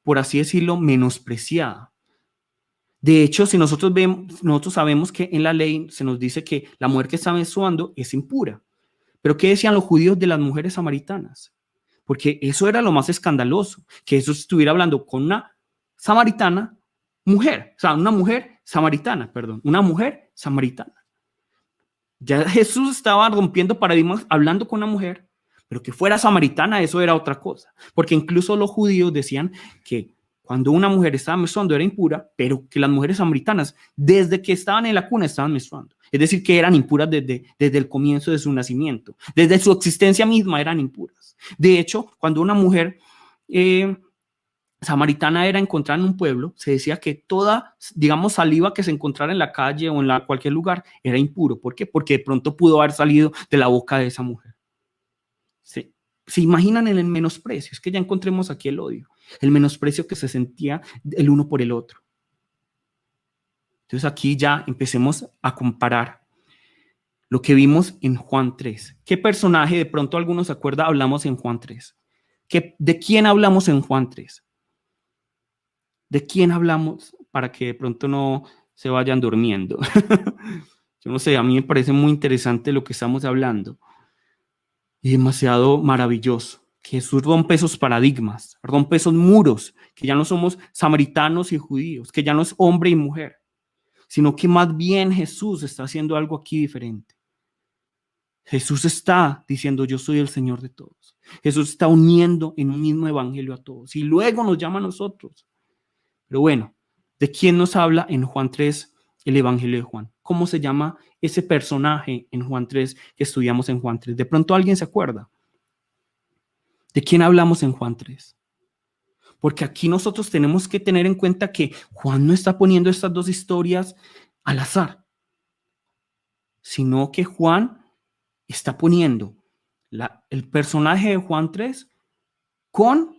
por así decirlo, menospreciada. De hecho, si nosotros sabemos que en la ley se nos dice que la mujer que está menstruando es impura. Pero ¿qué decían los judíos de las mujeres samaritanas? Porque eso era lo más escandaloso, que Jesús estuviera hablando con una samaritana mujer, o sea, una mujer samaritana, perdón, una mujer samaritana. Ya Jesús estaba rompiendo paradigmas hablando con una mujer, pero que fuera samaritana, eso era otra cosa. Porque incluso los judíos decían que cuando una mujer estaba menstruando era impura, pero que las mujeres samaritanas, desde que estaban en la cuna, estaban menstruando. Es decir, que eran impuras desde el comienzo de su nacimiento. Desde su existencia misma eran impuras. De hecho, cuando una mujer samaritana era encontrada en un pueblo, se decía que toda, digamos, saliva que se encontrara en la calle o en cualquier lugar era impuro. ¿Por qué? Porque de pronto pudo haber salido de la boca de esa mujer. ¿Se imaginan el menosprecio? Es que ya encontremos aquí el odio, el menosprecio que se sentía el uno por el otro. Entonces aquí ya empecemos a comparar. lo que vimos en Juan 3. ¿Qué personaje, de pronto algunos se acuerdan, hablamos en Juan 3? ¿De quién hablamos en Juan 3? ¿De quién hablamos para que de pronto no se vayan durmiendo? Yo no sé, a mí me parece muy interesante lo que estamos hablando y demasiado maravilloso. Que Jesús rompe esos paradigmas, rompe esos muros, que ya no somos samaritanos y judíos, que ya no es hombre y mujer, sino que más bien Jesús está haciendo algo aquí diferente. Jesús está diciendo, yo soy el Señor de todos. Jesús está uniendo en un mismo evangelio a todos y luego nos llama a nosotros. Pero bueno, ¿de quién nos habla en Juan 3 el evangelio de Juan? ¿Cómo se llama ese personaje en Juan 3 que estudiamos en Juan 3? ¿De pronto alguien se acuerda? ¿De quién hablamos en Juan 3? Porque aquí nosotros tenemos que tener en cuenta que Juan no está poniendo estas dos historias al azar, sino que Juan está poniendo el personaje de Juan 3 con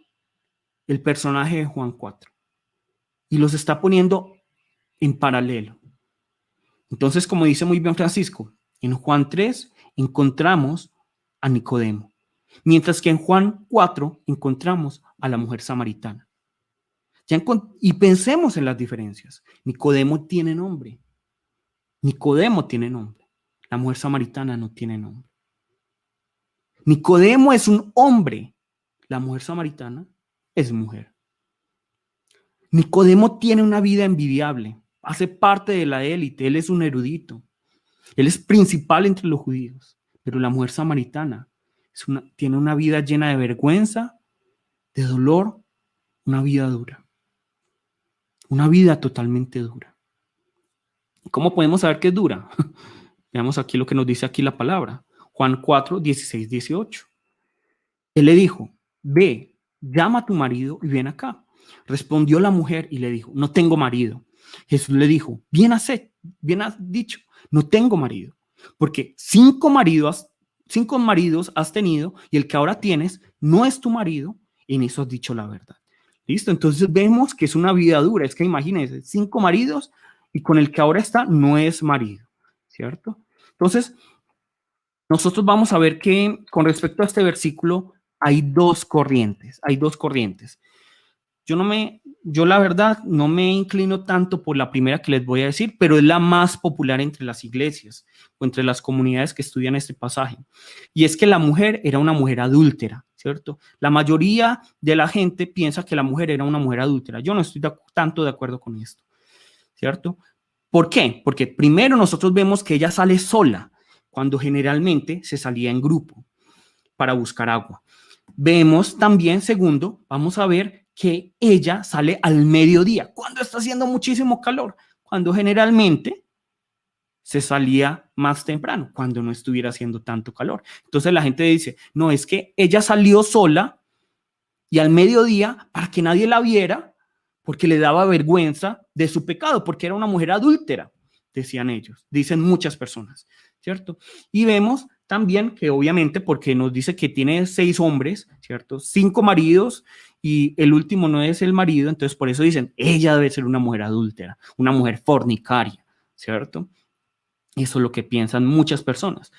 el personaje de Juan 4 y los está poniendo en paralelo. Entonces, como dice muy bien Francisco, en Juan 3 encontramos a Nicodemo, mientras que en Juan 4 encontramos a la mujer samaritana. Y pensemos en las diferencias. Nicodemo tiene nombre. Nicodemo tiene nombre. La mujer samaritana no tiene nombre. Nicodemo es un hombre. La mujer samaritana es mujer. Nicodemo tiene una vida envidiable. Hace parte de la élite. Él es un erudito. Él es principal entre los judíos. Pero la mujer samaritana tiene una vida llena de vergüenza, de dolor, una vida dura. Una vida totalmente dura. ¿Cómo podemos saber que es dura? Veamos aquí lo que nos dice aquí la palabra. Juan 4, 16, 18. Él le dijo, ve, llama a tu marido y ven acá. Respondió la mujer y le dijo, no tengo marido. Jesús le dijo, bien has dicho, no tengo marido. Porque 5 maridos has tenido y el que ahora tienes no es tu marido. En eso has dicho la verdad. ¿Listo? Entonces vemos que es una vida dura. Es que imagínense, 5 maridos y con el que ahora está no es marido, ¿cierto? Entonces, nosotros vamos a ver que con respecto a este versículo hay dos corrientes. Yo la verdad no me inclino tanto por la primera que les voy a decir, pero es la más popular entre las iglesias o entre las comunidades que estudian este pasaje. Y es que la mujer era una mujer adúltera, ¿cierto? La mayoría de la gente piensa que la mujer era una mujer adúltera. Yo no estoy tanto de acuerdo con esto, ¿cierto? ¿Por qué? Porque primero nosotros vemos que ella sale sola, cuando generalmente se salía en grupo para buscar agua. Vemos también, segundo, vamos a ver que ella sale al mediodía, cuando está haciendo muchísimo calor, cuando generalmente se salía más temprano, cuando no estuviera haciendo tanto calor. Entonces la gente dice, no, es que ella salió sola y al mediodía para que nadie la viera, porque le daba vergüenza de su pecado, porque era una mujer adúltera, decían ellos, dicen muchas personas, ¿cierto? Y vemos también que obviamente porque nos dice que tiene 6 hombres, ¿cierto? 5 maridos y el último no es el marido, entonces por eso dicen, ella debe ser una mujer adúltera, una mujer fornicaria, ¿cierto? Eso es lo que piensan muchas personas.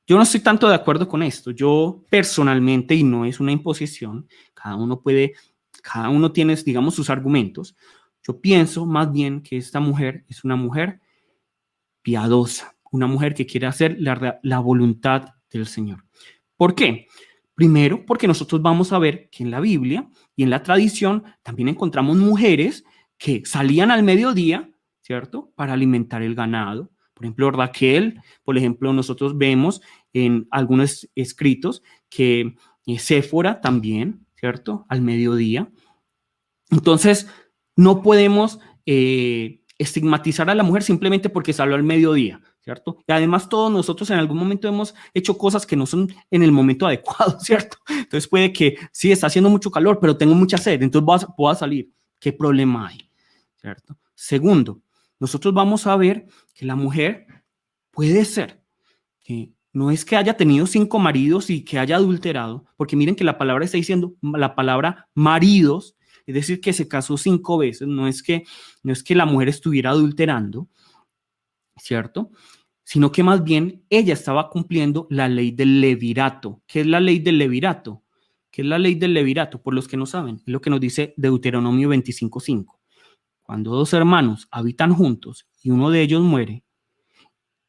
Yo no estoy tanto de acuerdo con esto. Yo personalmente, y no es una imposición, cada uno tiene, digamos, sus argumentos. Yo pienso más bien que esta mujer es una mujer piadosa, una mujer que quiere hacer la voluntad del Señor. ¿Por qué? Primero, porque nosotros vamos a ver que en la Biblia y en la tradición también encontramos mujeres que salían al mediodía, ¿cierto?, para alimentar el ganado. Por ejemplo, Raquel, por ejemplo, nosotros vemos en algunos escritos que Séfora también, ¿cierto?, al mediodía. Entonces, no podemos estigmatizar a la mujer simplemente porque salió al mediodía, ¿cierto? Y además todos nosotros en algún momento hemos hecho cosas que no son en el momento adecuado, ¿cierto? Entonces puede que sí, está haciendo mucho calor, pero tengo mucha sed, entonces voy a salir. ¿Qué problema hay? ¿Cierto? Segundo, nosotros vamos a ver que la mujer puede ser que no es que haya tenido 5 maridos y que haya adulterado, porque miren que la palabra está diciendo la palabra maridos, es decir, que se casó 5 veces, no es que la mujer estuviera adulterando, ¿cierto? sino que más bien ella estaba cumpliendo la ley del levirato. ¿Qué es la ley del levirato? ¿Qué es la ley del levirato? Por los que no saben, es lo que nos dice Deuteronomio 25:5. Cuando dos hermanos habitan juntos y uno de ellos muere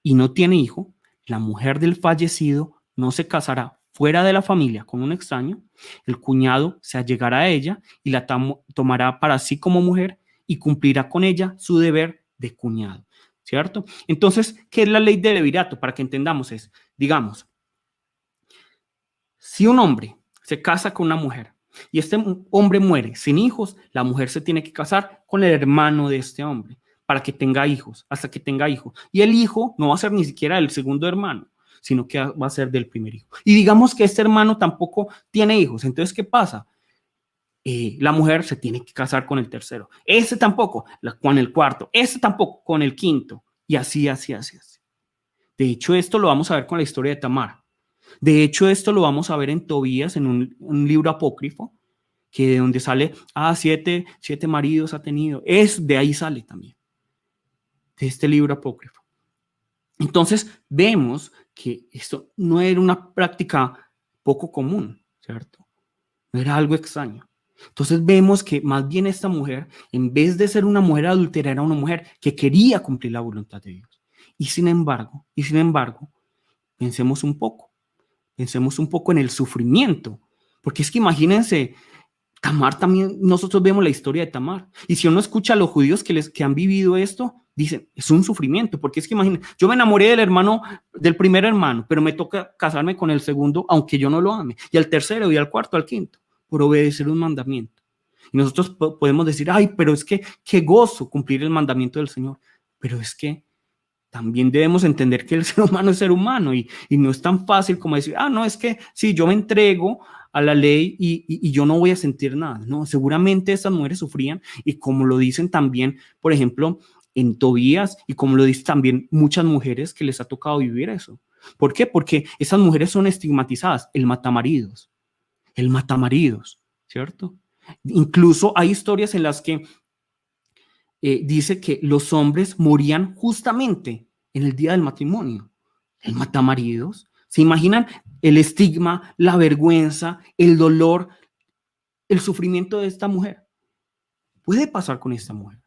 y no tiene hijo, la mujer del fallecido no se casará fuera de la familia con un extraño, el cuñado se allegará a ella y la tomará para sí como mujer y cumplirá con ella su deber de cuñado, ¿cierto? Entonces, ¿qué es la ley de levirato? Para que entendamos es, digamos, si un hombre se casa con una mujer y este hombre muere sin hijos, la mujer se tiene que casar con el hermano de este hombre para que tenga hijos, hasta que tenga hijos. Y el hijo no va a ser ni siquiera del segundo hermano, sino que va a ser del primer hijo. Y digamos que este hermano tampoco tiene hijos. Entonces, ¿qué pasa? La mujer se tiene que casar con el tercero. Ese tampoco, con el cuarto. Ese tampoco, con el quinto. Y así, así, así, así. De hecho, esto lo vamos a ver con la historia de Tamar. De hecho, esto lo vamos a ver en Tobías, en un libro apócrifo, que de donde sale, siete maridos ha tenido. De ahí sale también, de este libro apócrifo. Entonces, vemos que esto no era una práctica poco común, ¿cierto? No era algo extraño. Entonces vemos que más bien esta mujer, en vez de ser una mujer adúltera, era una mujer que quería cumplir la voluntad de Dios. Y sin embargo, pensemos un poco en el sufrimiento, porque es que imagínense, Tamar también, nosotros vemos la historia de Tamar, y si uno escucha a los judíos que han vivido esto, dicen, es un sufrimiento, porque es que imagínense, yo me enamoré del primer hermano, pero me toca casarme con el segundo, aunque yo no lo ame, y al tercero, y al cuarto, al quinto, por obedecer un mandamiento. Y nosotros podemos decir, pero es que qué gozo cumplir el mandamiento del Señor, pero es que también debemos entender que el ser humano es ser humano y no es tan fácil como decir, no, es que sí, yo me entrego a la ley y yo no voy a sentir nada. No, seguramente esas mujeres sufrían y como lo dicen también, por ejemplo, en Tobías y como lo dicen también muchas mujeres que les ha tocado vivir eso. ¿Por qué? Porque esas mujeres son estigmatizadas, el matamaridos, ¿cierto? Incluso hay historias en las que dice que los hombres morían justamente en el día del matrimonio. El matamaridos. ¿Se imaginan el estigma, la vergüenza, el dolor, el sufrimiento de esta mujer? Puede pasar con esta mujer.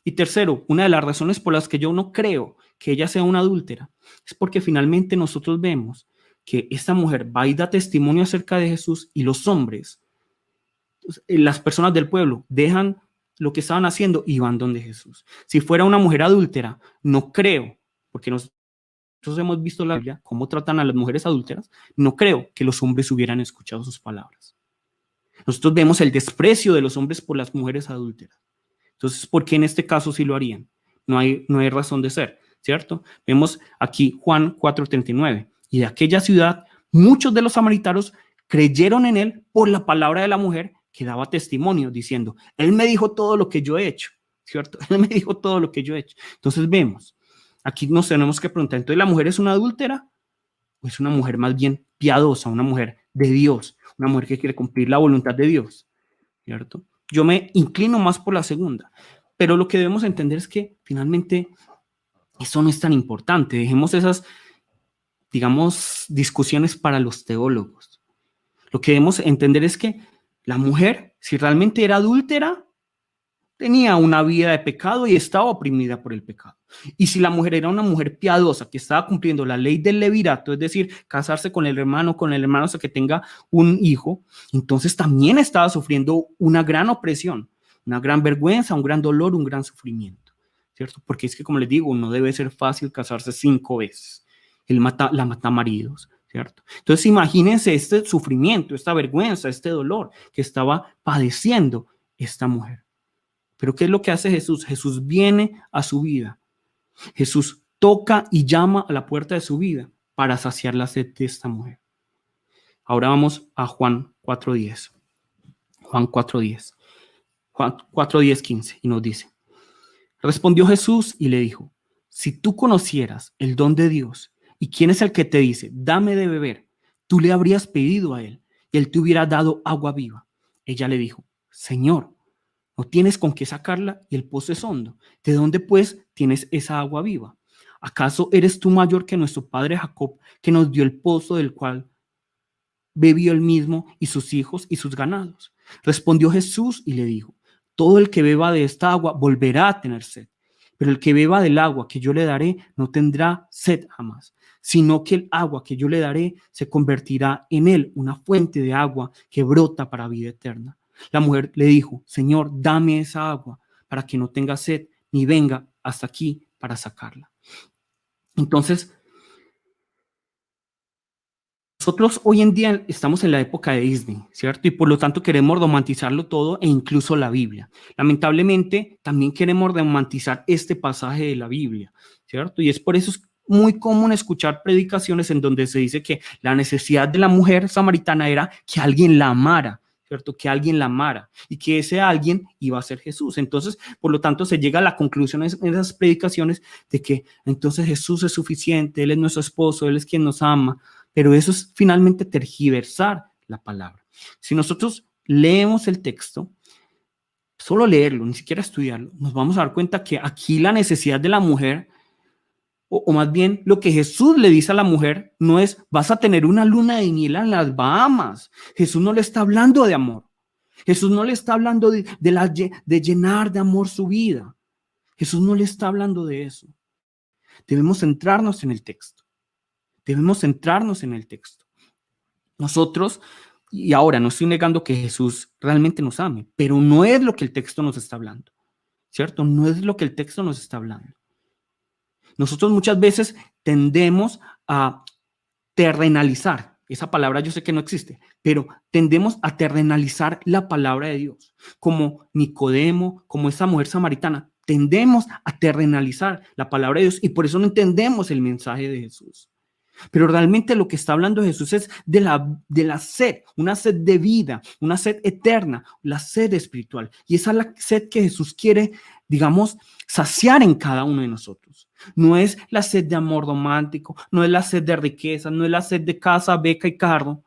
Y tercero, una de las razones por las que yo no creo que ella sea una adúltera es porque finalmente nosotros vemos que esta mujer va y da testimonio acerca de Jesús y los hombres, las personas del pueblo, dejan lo que estaban haciendo y van donde Jesús. Si fuera una mujer adúltera, no creo, porque nosotros hemos visto la Biblia, cómo tratan a las mujeres adúlteras, no creo que los hombres hubieran escuchado sus palabras. Nosotros vemos el desprecio de los hombres por las mujeres adúlteras. Entonces, ¿por qué en este caso sí lo harían? No hay razón de ser, ¿cierto? Vemos aquí Juan 4:39. Y de aquella ciudad, muchos de los samaritanos creyeron en él por la palabra de la mujer que daba testimonio, diciendo, él me dijo todo lo que yo he hecho, ¿cierto? Él me dijo todo lo que yo he hecho. Entonces vemos, aquí nos tenemos que preguntar, ¿entonces la mujer es una adúltera? ¿O es una mujer más bien piadosa, una mujer de Dios, una mujer que quiere cumplir la voluntad de Dios, ¿cierto? Yo me inclino más por la segunda, pero lo que debemos entender es que finalmente eso no es tan importante. Dejemos esas, digamos, discusiones para los teólogos. Lo que debemos entender es que la mujer, si realmente era adúltera, tenía una vida de pecado y estaba oprimida por el pecado. Y si la mujer era una mujer piadosa que estaba cumpliendo la ley del levirato, es decir, casarse con el hermano hasta que tenga un hijo, entonces también estaba sufriendo una gran opresión, una gran vergüenza, un gran dolor, un gran sufrimiento, ¿cierto? Porque es que, como les digo, no debe ser fácil casarse 5 veces. La mata maridos, ¿cierto? Entonces imagínense este sufrimiento, esta vergüenza, este dolor que estaba padeciendo esta mujer. Pero ¿qué es lo que hace Jesús? Jesús viene a su vida. Jesús toca y llama a la puerta de su vida para saciar la sed de esta mujer. Ahora vamos a Juan 4:10. Juan 4:10. Juan 4:10-15 y nos dice, respondió Jesús y le dijo, si tú conocieras el don de Dios y quién es el que te dice, dame de beber, tú le habrías pedido a él y él te hubiera dado agua viva. Ella le dijo, Señor, no tienes con qué sacarla y el pozo es hondo. ¿De dónde pues tienes esa agua viva? ¿Acaso eres tú mayor que nuestro padre Jacob, que nos dio el pozo del cual bebió él mismo y sus hijos y sus ganados? Respondió Jesús y le dijo: todo el que beba de esta agua volverá a tener sed, pero el que beba del agua que yo le daré no tendrá sed jamás, sino que el agua que yo le daré se convertirá en él una fuente de agua que brota para vida eterna. La mujer le dijo: Señor, dame esa agua para que no tenga sed ni venga hasta aquí para sacarla. Entonces, nosotros hoy en día estamos en la época de Disney, ¿cierto? Y por lo tanto queremos romantizarlo todo e incluso la Biblia. Lamentablemente, también queremos romantizar este pasaje de la Biblia, ¿cierto? Y es por eso es muy común escuchar predicaciones en donde se dice que la necesidad de la mujer samaritana era que alguien la amara, ¿cierto? Que alguien la amara y que ese alguien iba a ser Jesús. Entonces, por lo tanto, se llega a la conclusión en esas predicaciones de que entonces Jesús es suficiente, Él es nuestro esposo, Él es quien nos ama. Pero eso es finalmente tergiversar la palabra. Si nosotros leemos el texto, solo leerlo, ni siquiera estudiarlo, nos vamos a dar cuenta que aquí la necesidad de la mujer, o más bien lo que Jesús le dice a la mujer, no es vas a tener una luna de miel en las Bahamas. Jesús no le está hablando de amor. Jesús no le está hablando de llenar de amor su vida. Jesús no le está hablando de eso. Debemos centrarnos en el texto. Debemos centrarnos en el texto. Nosotros, y ahora no estoy negando que Jesús realmente nos ame, pero no es lo que el texto nos está hablando, ¿cierto? No es lo que el texto nos está hablando. Nosotros muchas veces tendemos a terrenalizar, esa palabra yo sé que no existe, pero tendemos a terrenalizar la palabra de Dios, como Nicodemo, como esa mujer samaritana. Tendemos a terrenalizar la palabra de Dios y por eso no entendemos el mensaje de Jesús. Pero realmente lo que está hablando Jesús es de la sed, una sed de vida, una sed eterna, la sed espiritual. Y esa es la sed que Jesús quiere, digamos, saciar en cada uno de nosotros. No es la sed de amor romántico, no es la sed de riqueza, no es la sed de casa, beca y carro,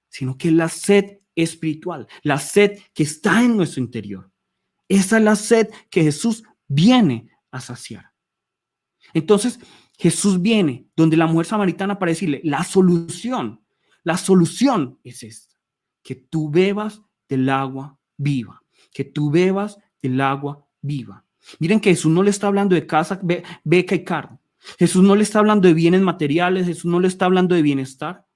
sino que es la sed espiritual, la sed que está en nuestro interior. Esa es la sed que Jesús viene a saciar. Entonces, Jesús viene donde la mujer samaritana para decirle, la solución es esta, que tú bebas del agua viva, que tú bebas del agua viva. Miren que Jesús no le está hablando de casa, beca y carro. Jesús no le está hablando de bienes materiales, Jesús no le está hablando de bienestar.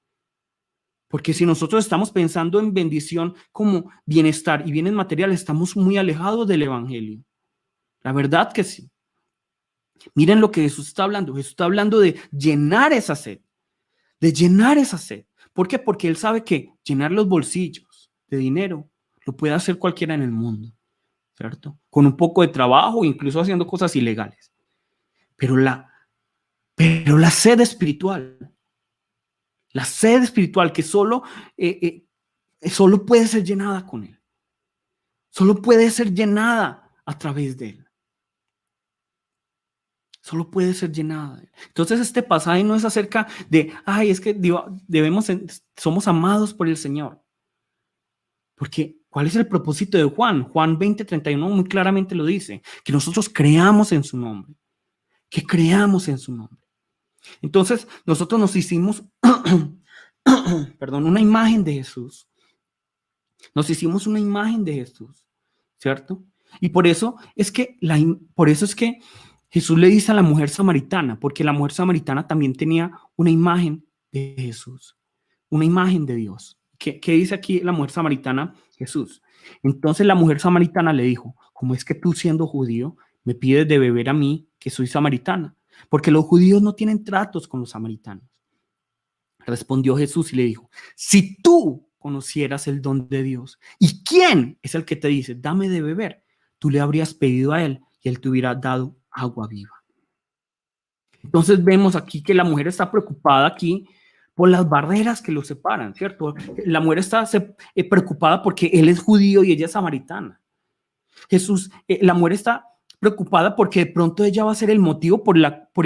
Porque si nosotros estamos pensando en bendición como bienestar y bienes materiales, estamos muy alejados del evangelio. La verdad que sí. Miren lo que Jesús está hablando. Jesús está hablando de llenar esa sed, de llenar esa sed. ¿Por qué? Porque Él sabe que llenar los bolsillos de dinero lo puede hacer cualquiera en el mundo, ¿cierto? Con un poco de trabajo, incluso haciendo cosas ilegales. Pero la sed espiritual que solo puede ser llenada con Él. Solo puede ser llenada a través de Él. Solo puede ser llenada. Entonces este pasaje no es acerca de, es que somos amados por el Señor. Porque, ¿cuál es el propósito de Juan? Juan 20:31 muy claramente lo dice, que nosotros creamos en su nombre, que creamos en su nombre. Entonces nosotros nos hicimos, una imagen de Jesús. Nos hicimos una imagen de Jesús, ¿cierto? Y por eso es que Jesús le dice a la mujer samaritana, porque la mujer samaritana también tenía una imagen de Jesús, una imagen de Dios. ¿Qué dice aquí la mujer samaritana? Jesús. Entonces la mujer samaritana le dijo, ¿cómo es que tú siendo judío me pides de beber a mí que soy samaritana? Porque los judíos no tienen tratos con los samaritanos. Respondió Jesús y le dijo, si tú conocieras el don de Dios y quién es el que te dice, dame de beber, tú le habrías pedido a él y él te hubiera dado agua viva. Entonces vemos aquí que la mujer está preocupada aquí por las barreras que los separan, ¿cierto? La mujer está preocupada porque él es judío y ella es samaritana. La mujer está preocupada porque de pronto ella va a ser el motivo por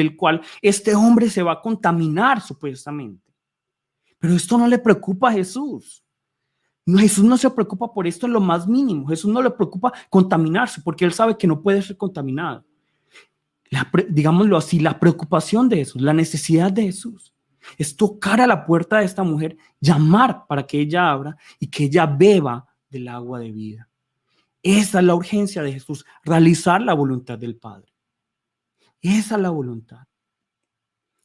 el cual este hombre se va a contaminar supuestamente. Pero esto no le preocupa a Jesús. No, Jesús no se preocupa por esto en lo más mínimo. Jesús no le preocupa contaminarse porque él sabe que no puede ser contaminado. digámoslo así, la preocupación de Jesús, la necesidad de Jesús es tocar a la puerta de esta mujer, llamar para que ella abra y que ella beba del agua de vida. Esa es la urgencia de Jesús, realizar la voluntad del Padre. Esa es la voluntad.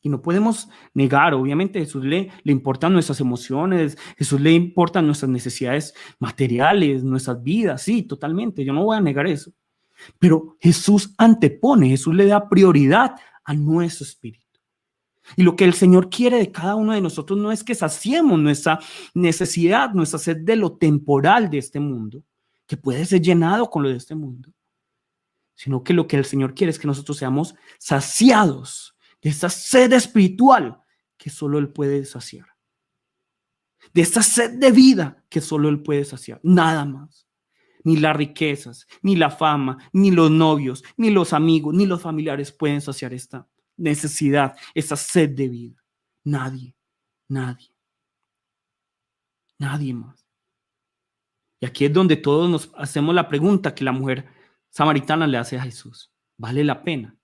Y no podemos negar, obviamente, a Jesús le importan nuestras emociones, Jesús le importan nuestras necesidades materiales, nuestras vidas, sí, totalmente, yo no voy a negar eso. Pero Jesús antepone, Jesús le da prioridad a nuestro espíritu. Y lo que el Señor quiere de cada uno de nosotros no es que saciemos nuestra necesidad, nuestra sed de lo temporal de este mundo, que puede ser llenado con lo de este mundo, sino que lo que el Señor quiere es que nosotros seamos saciados de esa sed espiritual que solo Él puede saciar, de esa sed de vida que solo Él puede saciar, nada más. Ni las riquezas, ni la fama, ni los novios, ni los amigos, ni los familiares pueden saciar esta necesidad, esa sed de vida. Nadie, nadie, nadie más. Y aquí es donde todos nos hacemos la pregunta que la mujer samaritana le hace a Jesús. ¿Vale la pena?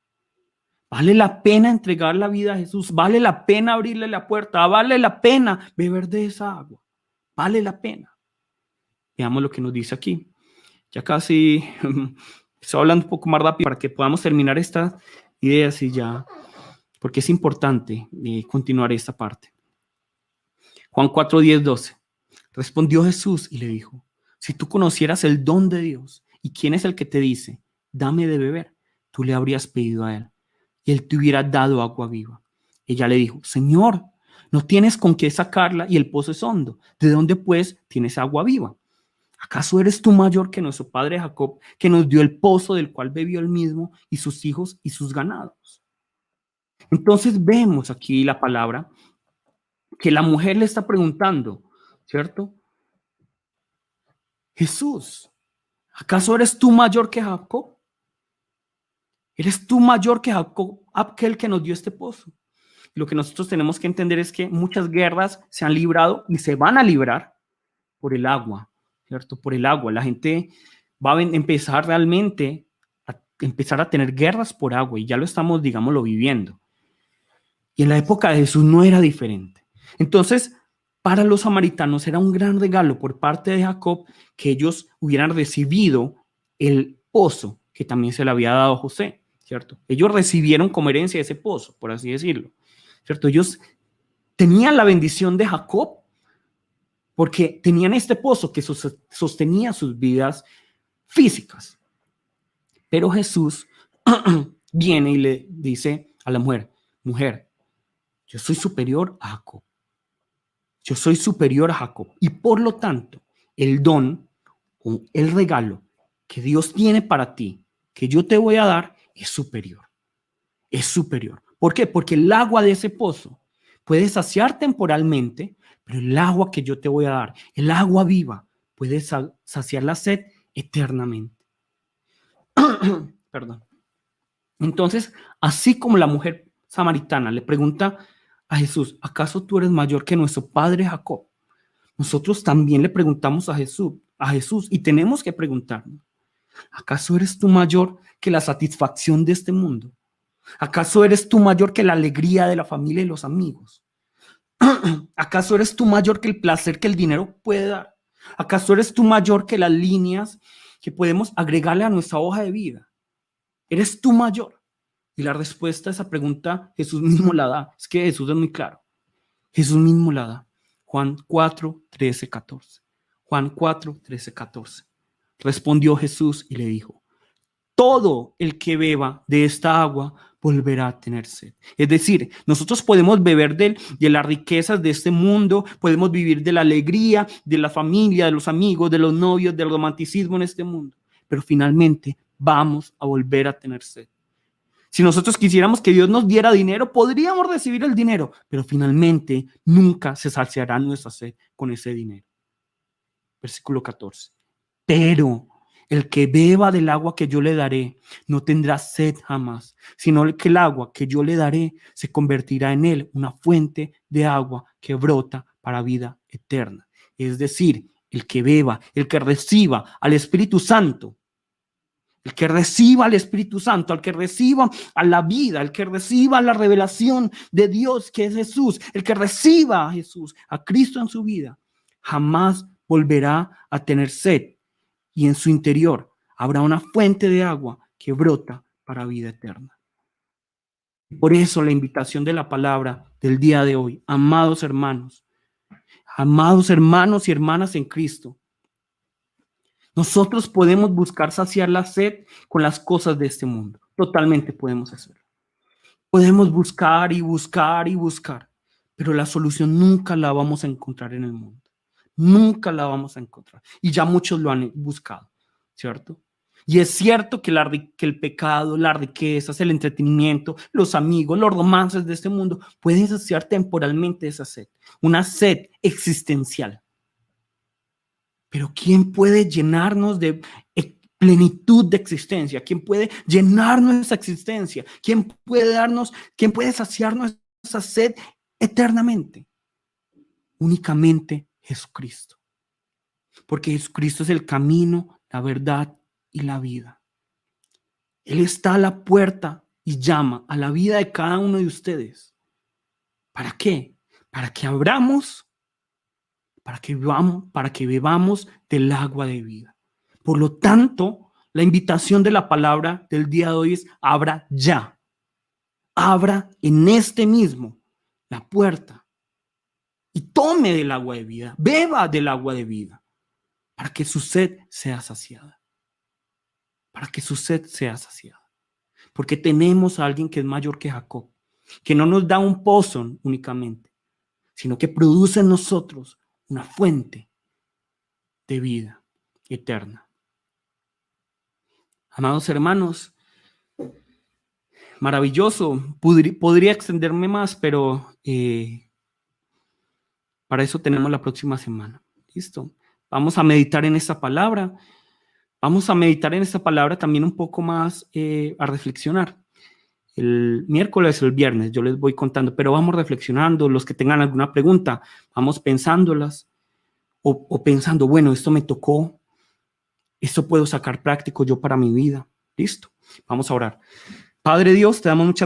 ¿Vale la pena entregar la vida a Jesús? ¿Vale la pena abrirle la puerta? ¿Vale la pena beber de esa agua? ¿Vale la pena? Veamos lo que nos dice aquí. Ya casi estoy hablando un poco más rápido para que podamos terminar estas ideas y ya, porque es importante continuar esta parte. Juan 4, 10, 12. Respondió Jesús y le dijo: si tú conocieras el don de Dios y quién es el que te dice, dame de beber, tú le habrías pedido a él y él te hubiera dado agua viva. Ella le dijo: Señor, no tienes con qué sacarla y el pozo es hondo. ¿De dónde pues tienes agua viva? ¿Acaso eres tú mayor que nuestro padre Jacob, que nos dio el pozo del cual bebió él mismo y sus hijos y sus ganados? Entonces vemos aquí la palabra que la mujer le está preguntando, ¿cierto? Jesús, ¿acaso eres tú mayor que Jacob? ¿Eres tú mayor que Jacob, aquel que nos dio este pozo? Y lo que nosotros tenemos que entender es que muchas guerras se han librado y se van a librar por el agua, ¿cierto? Por el agua. La gente va a empezar realmente a tener guerras por agua y ya lo estamos, digámoslo, viviendo. Y en la época de Jesús no era diferente. Entonces, para los samaritanos era un gran regalo por parte de Jacob que ellos hubieran recibido el pozo que también se le había dado a José, ¿cierto? Ellos recibieron como herencia ese pozo, por así decirlo, ¿cierto? Ellos tenían la bendición de Jacob porque tenían este pozo que sostenía sus vidas físicas. Pero Jesús viene y le dice a la mujer: mujer, yo soy superior a Jacob. Yo soy superior a Jacob. Y por lo tanto, el don o el regalo que Dios tiene para ti, que yo te voy a dar, es superior. Es superior. ¿Por qué? Porque el agua de ese pozo puede saciar temporalmente, pero el agua que yo te voy a dar, el agua viva, puede saciar la sed eternamente. Perdón. Entonces, así como la mujer samaritana le pregunta a Jesús: ¿acaso tú eres mayor que nuestro padre Jacob? Nosotros también le preguntamos a Jesús y tenemos que preguntarnos: ¿acaso eres tú mayor que la satisfacción de este mundo? ¿Acaso eres tú mayor que la alegría de la familia y los amigos? ¿Acaso eres tú mayor que el placer que el dinero puede dar? ¿Acaso eres tú mayor que las líneas que podemos agregarle a nuestra hoja de vida? ¿Eres tú mayor? Y la respuesta a esa pregunta Jesús mismo la da. Es que Jesús es muy claro. Jesús mismo la da. Juan 4, 13, 14. Juan 4, 13, 14. Respondió Jesús y le dijo: todo el que beba de esta agua volverá a tener sed. Es decir, nosotros podemos beber de las riquezas de este mundo, podemos vivir de la alegría, de la familia, de los amigos, de los novios, del romanticismo en este mundo, pero finalmente vamos a volver a tener sed. Si nosotros quisiéramos que Dios nos diera dinero, podríamos recibir el dinero, pero finalmente nunca se saciará nuestra sed con ese dinero. Versículo 14. Pero el que beba del agua que yo le daré no tendrá sed jamás, sino que el agua que yo le daré se convertirá en él una fuente de agua que brota para vida eterna. Es decir, el que beba, el que reciba al Espíritu Santo, El que reciba al Espíritu Santo, el que reciba a la vida, el que reciba la revelación de Dios que es Jesús, el que reciba a Jesús, a Cristo en su vida, jamás volverá a tener sed, y en su interior habrá una fuente de agua que brota para vida eterna. Por eso la invitación de la palabra del día de hoy, amados hermanos y hermanas en Cristo, nosotros podemos buscar saciar la sed con las cosas de este mundo. Totalmente podemos hacerlo. Podemos buscar y buscar y buscar, pero la solución nunca la vamos a encontrar en el mundo. Nunca la vamos a encontrar. Y ya muchos lo han buscado, ¿cierto? Y es cierto que el pecado, las riquezas, el entretenimiento, los amigos, los romances de este mundo pueden saciar temporalmente esa sed, una sed existencial. Pero ¿quién puede llenarnos de plenitud de existencia? ¿Quién puede llenarnos de esa existencia? ¿Quién puede saciarnos esa sed eternamente? Únicamente Jesucristo. Porque Jesucristo es el camino, la verdad y la vida. Él está a la puerta y llama a la vida de cada uno de ustedes. ¿Para qué? Para que abramos, para que bebamos del agua de vida. Por lo tanto, la invitación de la palabra del día de hoy es: abra ya. Abra en este mismo la puerta y tome del agua de vida, beba del agua de vida, para que su sed sea saciada. Para que su sed sea saciada. Porque tenemos a alguien que es mayor que Jacob, que no nos da un pozo únicamente, sino que produce en nosotros una fuente de vida eterna. Amados hermanos, maravilloso. Podría extenderme más, pero para eso tenemos la próxima semana. ¿Listo? Vamos a meditar en esta palabra. Vamos a meditar en esta palabra también un poco más, a reflexionar. El miércoles o el viernes yo les voy contando, pero vamos reflexionando. Los que tengan alguna pregunta, vamos pensándolas o pensando, bueno, esto me tocó, esto puedo sacar práctico yo para mi vida. ¿Listo? Vamos a orar. Padre Dios, te damos muchas